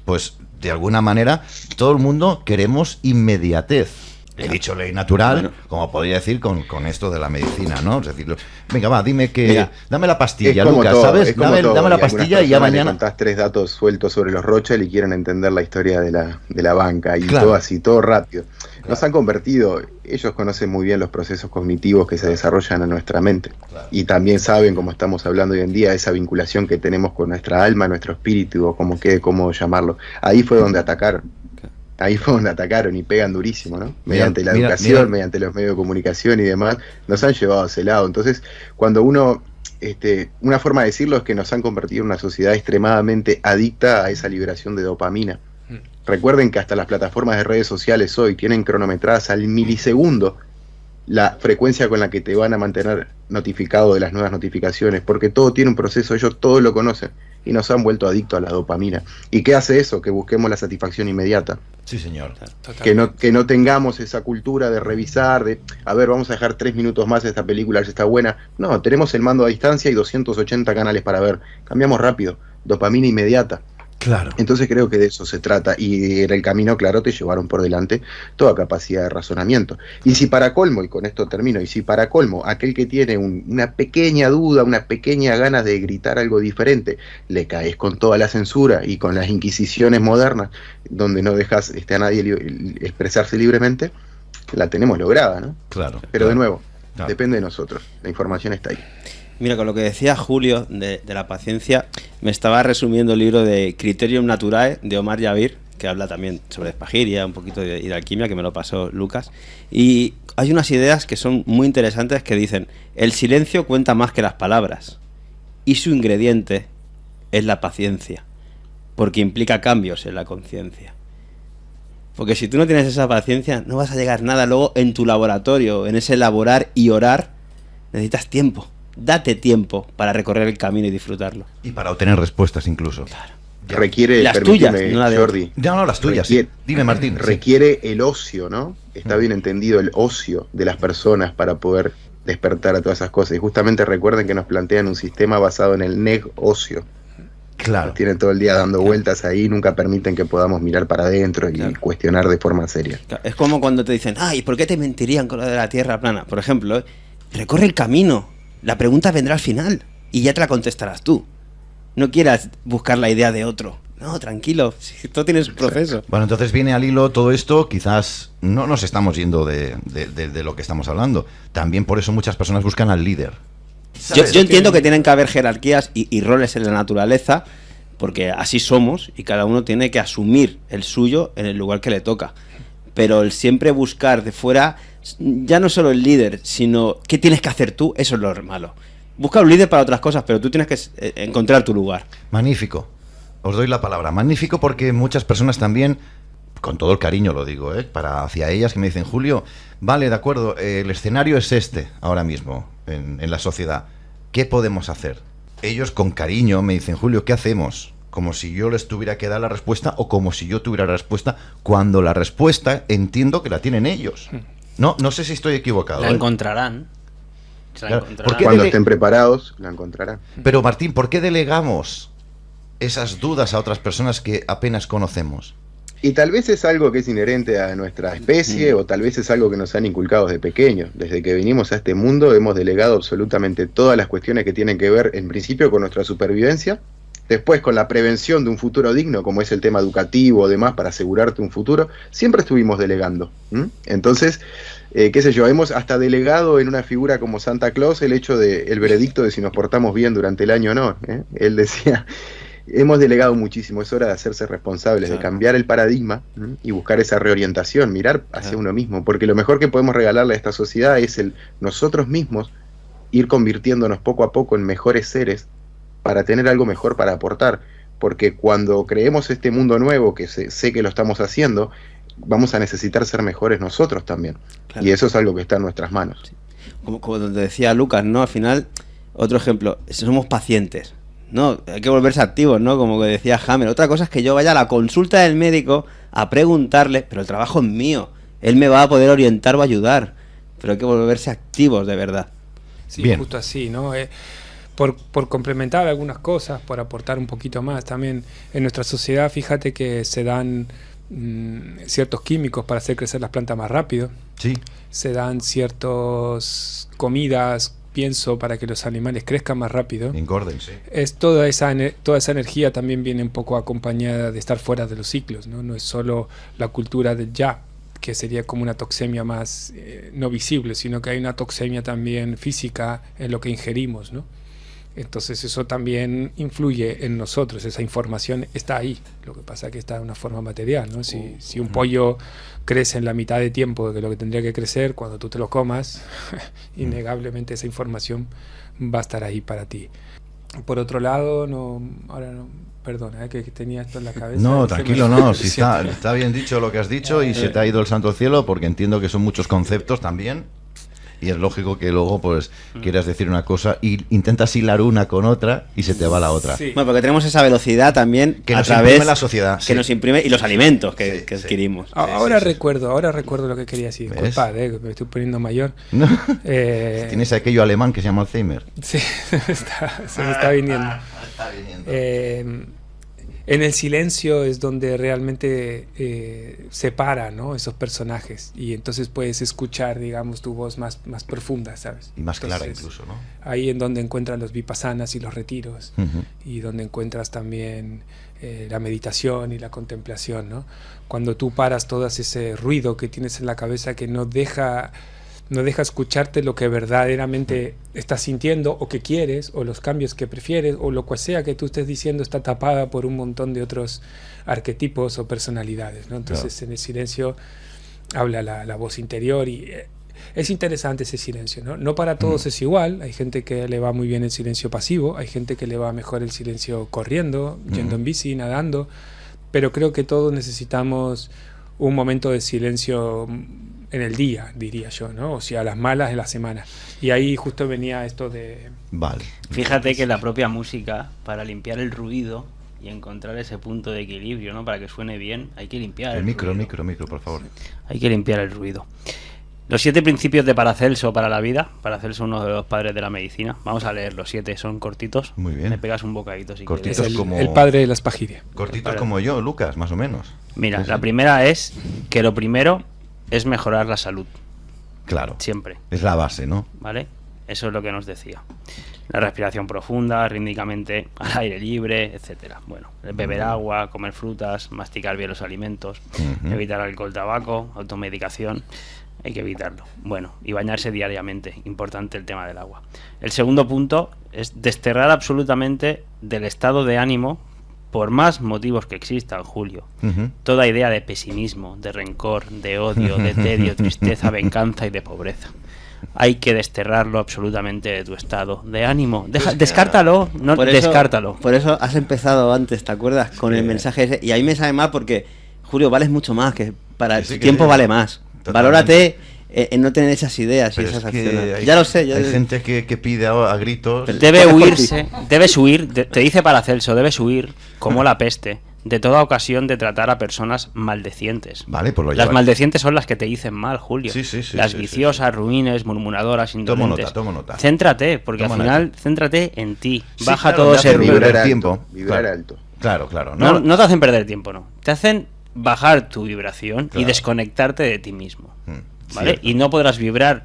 pues de alguna manera todo el mundo queremos inmediatez. He dicho ley natural, como podría decir con esto de la medicina, ¿no? Es decir, venga, va, dime dame la pastilla, Lucas, ¿sabes? Dame la pastilla y ya mañana... Le contás 3 datos sueltos sobre los Rothschild y quieren entender la historia de la banca y todo así, todo rápido. Claro. Nos han convertido, ellos conocen muy bien los procesos cognitivos que se desarrollan en nuestra mente y también saben, como estamos hablando hoy en día, esa vinculación que tenemos con nuestra alma, nuestro espíritu, o cómo llamarlo. Ahí fue donde atacaron. Ahí fue donde atacaron y pegan durísimo, ¿no? Mediante la educación, mediante los medios de comunicación y demás, nos han llevado a ese lado. Entonces, cuando una forma de decirlo es que nos han convertido en una sociedad extremadamente adicta a esa liberación de dopamina. Recuerden que hasta las plataformas de redes sociales hoy tienen cronometradas al milisegundo la frecuencia con la que te van a mantener notificado de las nuevas notificaciones, porque todo tiene un proceso, ellos todos lo conocen y nos han vuelto adictos a la dopamina. ¿Y qué hace eso? Que busquemos la satisfacción inmediata. Sí, señor. Que no tengamos esa cultura de revisar, vamos a dejar 3 minutos más esta película, a ver si está buena. No, tenemos el mando a distancia y 280 canales para ver. Cambiamos rápido, dopamina inmediata. Claro. Entonces creo que de eso se trata, y en el camino, claro, te llevaron por delante toda capacidad de razonamiento. Y si para colmo, y con esto termino, aquel que tiene una pequeña duda, una pequeña ganas de gritar algo diferente, le caes con toda la censura y con las inquisiciones modernas, donde no dejas a nadie expresarse libremente, la tenemos lograda, ¿no? Claro. Pero de nuevo, depende de nosotros, la información está ahí. Mira, con lo que decía Julio de la paciencia, me estaba resumiendo el libro de Criterium Naturae de Omar Yavir, que habla también sobre espagiria, un poquito de alquimia, que me lo pasó Lucas. Y hay unas ideas que son muy interesantes que dicen: el silencio cuenta más que las palabras, y su ingrediente es la paciencia, porque implica cambios en la conciencia. Porque si tú no tienes esa paciencia, no vas a llegar nada. Luego en tu laboratorio, en ese elaborar y orar, necesitas tiempo. Date tiempo para recorrer el camino y disfrutarlo. Y para obtener respuestas incluso. Claro. requiere, las tuyas, permíteme, no la de Jordi. No, las tuyas. Requiere- Dime, Martín. sí. Requiere el ocio, ¿no? Está bien entendido el ocio de las personas para poder despertar a todas esas cosas. Y justamente recuerden que nos plantean un sistema basado en el negocio. Claro. Nos tienen todo el día dando vueltas ahí, nunca permiten que podamos mirar para adentro y cuestionar de forma seria. Es como cuando te dicen, ay, ¿por qué te mentirían con lo de la Tierra plana? Por ejemplo, recorre el camino, la pregunta vendrá al final y ya te la contestarás tú. No quieras buscar la idea de otro. No, tranquilo, si tú tienes un proceso. Bueno, entonces viene al hilo todo esto, quizás no nos estamos yendo de lo que estamos hablando. También por eso muchas personas buscan al líder. Yo entiendo que tienen que haber jerarquías y roles en la naturaleza, porque así somos y cada uno tiene que asumir el suyo en el lugar que le toca. Pero el siempre buscar de fuera, ya no solo el líder, sino qué tienes que hacer tú, eso es lo malo. Busca un líder para otras cosas, pero tú tienes que encontrar tu lugar. Magnífico. Os doy la palabra. Magnífico porque muchas personas también, con todo el cariño lo digo, para hacia ellas, que me dicen, Julio, vale, de acuerdo, el escenario es este ahora mismo en la sociedad. ¿Qué podemos hacer? Ellos con cariño me dicen, Julio, ¿qué hacemos? Como si yo les tuviera que dar la respuesta o como si yo tuviera la respuesta, cuando la respuesta entiendo que la tienen ellos. No sé si estoy equivocado. La encontrarán. Se la Claro. encontrarán. ¿Por qué Cuando estén preparados, la encontrarán. Pero Martín, ¿por qué delegamos esas dudas a otras personas que apenas conocemos? Y tal vez es algo que es inherente a nuestra especie, o tal vez es algo que nos han inculcado desde pequeños. Desde que venimos a este mundo hemos delegado absolutamente todas las cuestiones que tienen que ver, en principio, con nuestra supervivencia, después con la prevención de un futuro digno, como es el tema educativo o demás, para asegurarte un futuro. Siempre estuvimos delegando. Entonces, qué sé yo, hemos hasta delegado en una figura como Santa Claus el hecho del veredicto de si nos portamos bien durante el año o no. Él decía... Hemos delegado muchísimo, es hora de hacerse responsables, de cambiar el paradigma y buscar esa reorientación, mirar hacia uno mismo, porque lo mejor que podemos regalarle a esta sociedad es nosotros mismos ir convirtiéndonos poco a poco en mejores seres para tener algo mejor para aportar, porque cuando creemos este mundo nuevo, que sé que lo estamos haciendo, vamos a necesitar ser mejores nosotros también, y eso es algo que está en nuestras manos. Sí. Como decía Lucas, ¿no? Al final, otro ejemplo, somos pacientes. No, hay que volverse activos, ¿no? Como que decía Hammer. Otra cosa es que yo vaya a la consulta del médico a preguntarle, pero el trabajo es mío. Él me va a poder orientar o ayudar. Pero hay que volverse activos de verdad. Sí, Bien. justo así, ¿no? Por complementar algunas cosas, por aportar un poquito más. También en nuestra sociedad, fíjate que se dan ciertos químicos para hacer crecer las plantas más rápido. Sí. Se dan ciertas comidas, pienso, para que los animales crezcan más rápido. Engorden, sí. Es toda esa energía también viene un poco acompañada de estar fuera de los ciclos, ¿no? No es solo la cultura del ya, que sería como una toxemia más no visible, sino que hay una toxemia también física en lo que ingerimos, ¿no? Entonces eso también influye en nosotros, esa información está ahí, lo que pasa es que está de una forma material, ¿no? Si un pollo crece en la mitad de tiempo de lo que tendría que crecer, cuando tú te lo comas, innegablemente esa información va a estar ahí para ti. Por otro lado, perdona, que tenía esto en la cabeza. No, tranquilo, no, si está bien dicho lo que has dicho y se te ha ido el santo al cielo, porque entiendo que son muchos conceptos también. Y es lógico que luego pues quieras decir una cosa y intentas hilar una con otra y se te va la otra. Sí. Bueno, porque tenemos esa velocidad también Que a nos través imprime la sociedad. que sí. nos imprime y los alimentos que Sí, sí. adquirimos. Ahora sí. recuerdo lo que quería decir. ¿Ves? Disculpad, que me estoy poniendo mayor. No. Eh, Tienes aquello alemán que se llama Alzheimer. Sí, se me está viniendo. En el silencio es donde realmente separa, ¿no? Esos personajes, y entonces puedes escuchar, digamos, tu voz más profunda, ¿sabes? Y más clara Entonces, incluso, ¿no? ahí en donde encuentras los vipassanas y los retiros, Ujú. y donde encuentras también la meditación y la contemplación, ¿no? Cuando tú paras todo ese ruido que tienes en la cabeza que no deja escucharte lo que verdaderamente estás sintiendo o que quieres, o los cambios que prefieres, o lo que sea que tú estés diciendo está tapada por un montón de otros arquetipos o personalidades, ¿no? Entonces en el silencio habla la voz interior, y es interesante ese silencio, ¿no? No para todos es igual. Hay gente que le va muy bien el silencio pasivo, hay gente que le va mejor el silencio corriendo, yendo en bici, nadando, pero creo que todos necesitamos un momento de silencio en el día, diría yo, ¿no? O sea, a las malas en la semana. Y ahí justo venía esto de... Vale. Fíjate que la propia música, para limpiar el ruido y encontrar ese punto de equilibrio, ¿no? Para que suene bien, hay que limpiar El micro, ruido. por favor. Hay que limpiar el ruido. Los 7 principios de Paracelso para la vida. Paracelso, uno de los padres de la medicina. Vamos a leer los 7, son cortitos. Muy bien. Me pegas un bocadito si Cortitos. quieres. Es como- el padre de la espagiria. Cortitos como yo, Lucas, más o menos. Mira, Sí, la sí. primera es que lo primero es mejorar la salud, Claro. siempre, Es la base, ¿no? ¿vale? Eso es lo que nos decía. La respiración profunda, rítmicamente, al aire libre, etcétera. Bueno, beber agua, comer frutas, masticar bien los alimentos, Ujú. evitar alcohol, tabaco, automedicación, hay que evitarlo. Bueno, y bañarse diariamente, importante el tema del agua. El segundo punto es desterrar absolutamente del estado de ánimo, por más motivos que existan, Julio, Ujú. toda idea de pesimismo, de rencor, de odio, de tedio, tristeza, venganza y de pobreza. Hay que desterrarlo absolutamente de tu estado de ánimo. Descártalo, no, descártalo. Por eso has empezado antes, ¿te acuerdas? Con el mensaje ese. Y ahí me sabe mal porque, Julio, vales mucho más, que para Que sí, tu que tiempo sí. vale más. Totalmente. Valórate en no tener esas ideas Pero y esas es que acciones. hay- Ya lo sé. Hay gente que pide a gritos. Pero- Debe Por huirse, debes huir, te dice Paracelso, debes huir como la peste de toda ocasión de tratar a personas maldecientes. Vale, pues lo Las llevas. maldecientes son las que te dicen mal, Julio. Sí, sí, sí, las sí, viciosas, ruines, murmuradoras, Tomo indolentes. nota, tomo nota. Céntrate, porque Toma al final, céntrate en ti. Sí, Baja claro, todo me ese hace ruido. vibrar alto, tiempo. vibrar Claro. alto. Claro. No te hacen perder tiempo, no. Te hacen bajar tu vibración y Claro. desconectarte de ti mismo. ¿Vale? Cierto. Y no podrás vibrar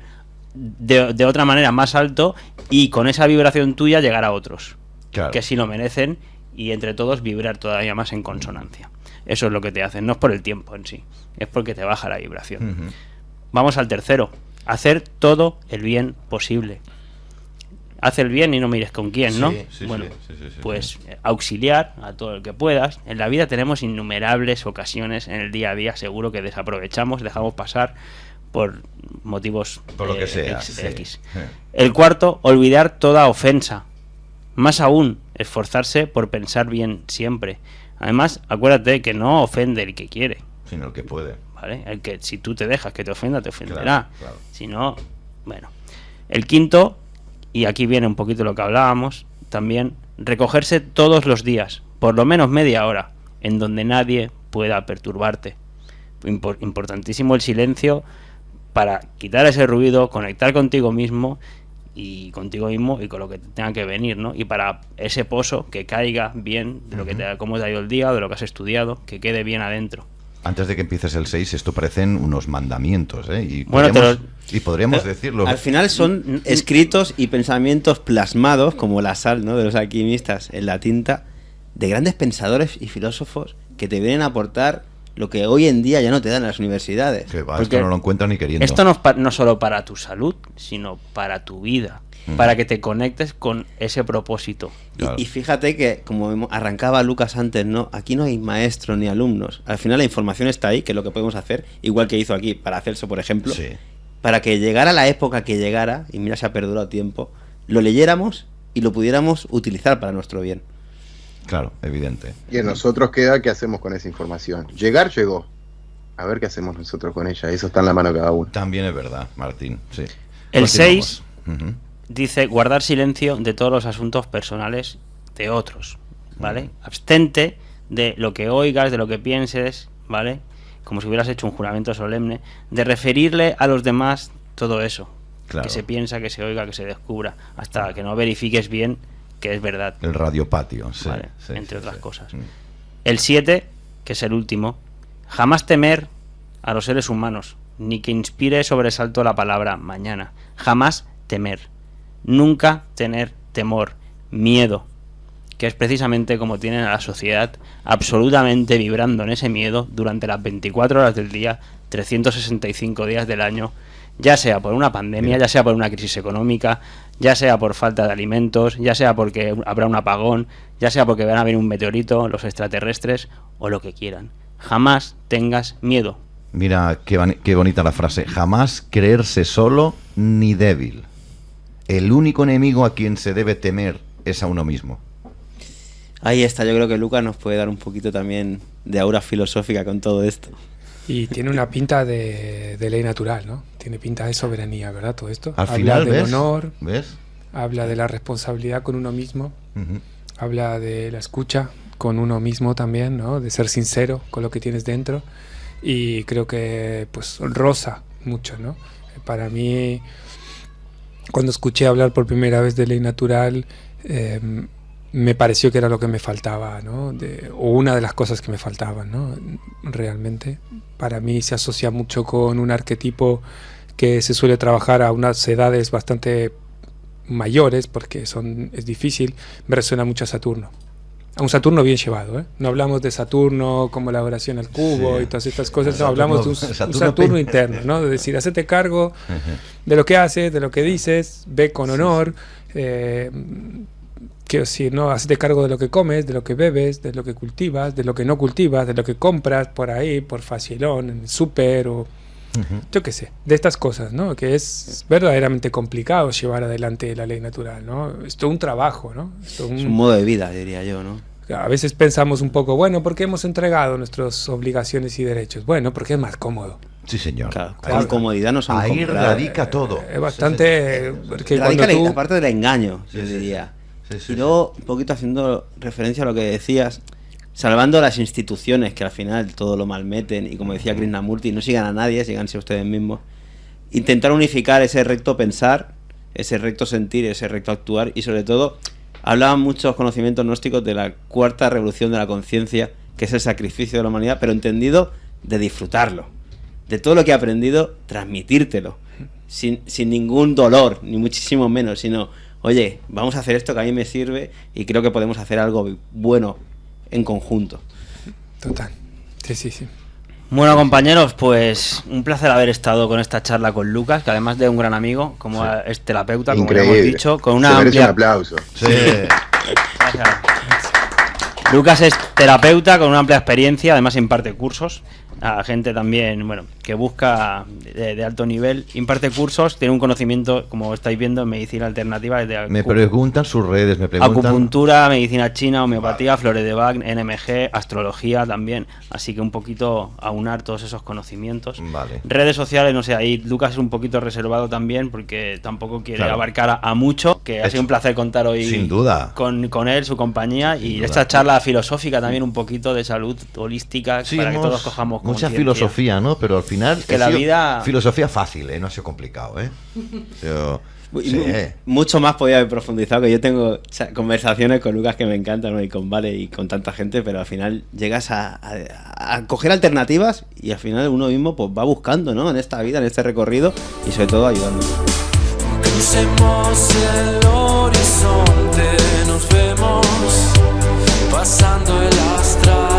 de otra manera más alto y con esa vibración tuya llegar a otros Claro. que sí lo merecen y entre todos vibrar todavía más en consonancia. Eso es lo que te hacen, no es por el tiempo en sí, es porque te baja la vibración. Ujú. Vamos al tercero, hacer todo el bien posible. Haz el bien y no mires con quién, ¿no? Sí, sí, bueno, sí, pues auxiliar a todo el que puedas. En la vida tenemos innumerables ocasiones en el día a día, seguro que desaprovechamos, dejamos pasar por motivos Por lo que sea. X. sí. X. Sí. El cuarto, olvidar toda ofensa. Más aún, esforzarse por pensar bien siempre. Además, acuérdate que no ofende el que quiere, Sino el que puede. ¿vale? El que si tú te dejas que te ofenda, te ofenderá. Claro. Si no, bueno. El quinto, y aquí viene un poquito lo que hablábamos, también recogerse todos los días, por lo menos media hora, en donde nadie pueda perturbarte. Importantísimo el silencio para quitar ese ruido, conectar contigo mismo y con lo que te tenga que venir, ¿no? Y para ese pozo que caiga bien de lo que cómo te ha ido el día, de lo que has estudiado, que quede bien adentro. Antes de que empieces el 6, esto parecen unos mandamientos, ¿eh? Y Bueno, podríamos decirlo. Al final son escritos y pensamientos plasmados, como la sal, ¿no?, de los alquimistas en la tinta, de grandes pensadores y filósofos que te vienen a aportar lo que hoy en día ya no te dan en las universidades. Que va, Porque esto no lo encuentran ni queriendo. Esto no solo para tu salud, sino para tu vida, para que te conectes con ese propósito. Claro. Y fíjate que, como arrancaba Lucas antes, ¿no?, aquí no hay maestros ni alumnos. Al final la información está ahí, que es lo que podemos hacer, igual que hizo aquí Paracelso, por ejemplo, Sí. para que llegara la época que llegara, y mira, se ha perdurado tiempo, lo leyéramos y lo pudiéramos utilizar para nuestro bien. Claro, evidente. Y a nosotros queda qué hacemos con esa información. Llegar, llegó. A ver qué hacemos nosotros con ella. Eso está en la mano de cada uno. También es verdad, Martín. Sí. El Continuamos. 6 Ujú. dice guardar silencio de todos los asuntos personales de otros, ¿vale? Abstente de lo que oigas, de lo que pienses, ¿vale? Como si hubieras hecho un juramento solemne, de referirle a los demás todo eso. Claro. Que se piensa, que se oiga, que se descubra, hasta que no verifiques bien que es verdad. El radiopatio, sí. Vale, sí, entre sí, otras sí. cosas. Mm. El 7, que es el último, jamás temer a los seres humanos, ni que inspire sobresalto la palabra mañana. Jamás temer. Nunca tener temor, miedo, que es precisamente como tienen a la sociedad absolutamente vibrando en ese miedo durante las 24 horas del día, 365 días del año, ya sea por una pandemia, Mira. ya sea por una crisis económica, ya sea por falta de alimentos, ya sea porque habrá un apagón, ya sea porque van a venir un meteorito, los extraterrestres o lo que quieran. Jamás tengas miedo. Mira qué bonita la frase. Jamás creerse solo ni débil. El único enemigo a quien se debe temer es a uno mismo. Ahí está, yo creo que Lucas nos puede dar un poquito también de aura filosófica con todo esto. Y tiene una pinta de ley natural, ¿no? Tiene pinta de soberanía, ¿verdad? Todo esto. Al Habla final, del ¿ves? honor, ¿Ves? habla de la responsabilidad con uno mismo, Ujú. habla de la escucha, con uno mismo también, ¿no? De ser sincero con lo que tienes dentro, y creo que pues roza mucho, ¿no? Para mí, cuando escuché hablar por primera vez de ley natural, me pareció que era lo que me faltaba, ¿no? O una de las cosas que me faltaban, ¿no? Realmente, para mí se asocia mucho con un arquetipo que se suele trabajar a unas edades bastante mayores, porque es difícil. Me resuena mucho a Saturno. A un Saturno bien llevado, ¿eh? No hablamos de Saturno como la oración al cubo y todas estas cosas, no, hablamos de un Saturno interno, ¿no? De decir, hacete cargo de lo que haces, de lo que dices, ve con honor, quiero decir, ¿no? Hacete cargo de lo que comes, de lo que bebes, de lo que cultivas, de lo que no cultivas, de lo que compras por ahí, por facilón, en el súper o... Yo qué sé, de estas cosas, ¿no? Que es verdaderamente complicado llevar adelante la ley natural, ¿no? Es todo un trabajo, ¿no? Es un modo de vida, diría yo, ¿no? A veces pensamos un poco, bueno, ¿por qué hemos entregado nuestras obligaciones y derechos? Bueno, porque es más cómodo. Sí, señor. Claro, con comodidad nos han ahí comprado. radica todo. Es bastante... Porque radica cuando tú... la parte del engaño, yo diría. Y luego, un poquito haciendo referencia a lo que decías, salvando las instituciones que al final todo lo malmeten, y como decía Krishnamurti, no sigan a nadie, síganse ustedes mismos. Intentar unificar ese recto pensar, ese recto sentir, ese recto actuar, y sobre todo, hablaban muchos conocimientos gnósticos de la cuarta revolución de la conciencia, que es el sacrificio de la humanidad, pero entendido de disfrutarlo. De todo lo que he aprendido, transmitírtelo. Sin ningún dolor, ni muchísimo menos, sino, oye, vamos a hacer esto que a mí me sirve y creo que podemos hacer algo bueno en conjunto. Total. Sí. Bueno, compañeros, pues un placer haber estado con esta charla con Lucas, que además de un gran amigo, como es terapeuta, como ya hemos dicho, con una amplia... un aplauso. Sí. Gracias. Lucas es terapeuta con una amplia experiencia, además imparte cursos a gente también, bueno, que busca de alto nivel, imparte cursos, tiene un conocimiento, como estáis viendo, en medicina alternativa. Me preguntan sus redes, me preguntan... Acupuntura, medicina china, homeopatía, flores de Bach, NMG, astrología también, así que un poquito aunar todos esos conocimientos. Vale. Redes sociales, no sé, ahí Lucas es un poquito reservado también, porque tampoco quiere abarcar a mucho, que ha sido un placer contar hoy sin duda con él, su compañía, y esta charla filosófica también, un poquito de salud holística, para que todos cojamos mucha filosofía, ¿no? Pero al final que la vida... filosofía fácil, no ha sido complicado, Pero, mucho más podía haber profundizado, que yo tengo conversaciones con Lucas que me encantan, ¿no? Y con Vale y con tanta gente, pero al final llegas a coger alternativas y al final uno mismo pues va buscando, ¿no? En esta vida, en este recorrido, y sobre todo ayudando. Crucemos el horizonte, nos vemos pasando el astral.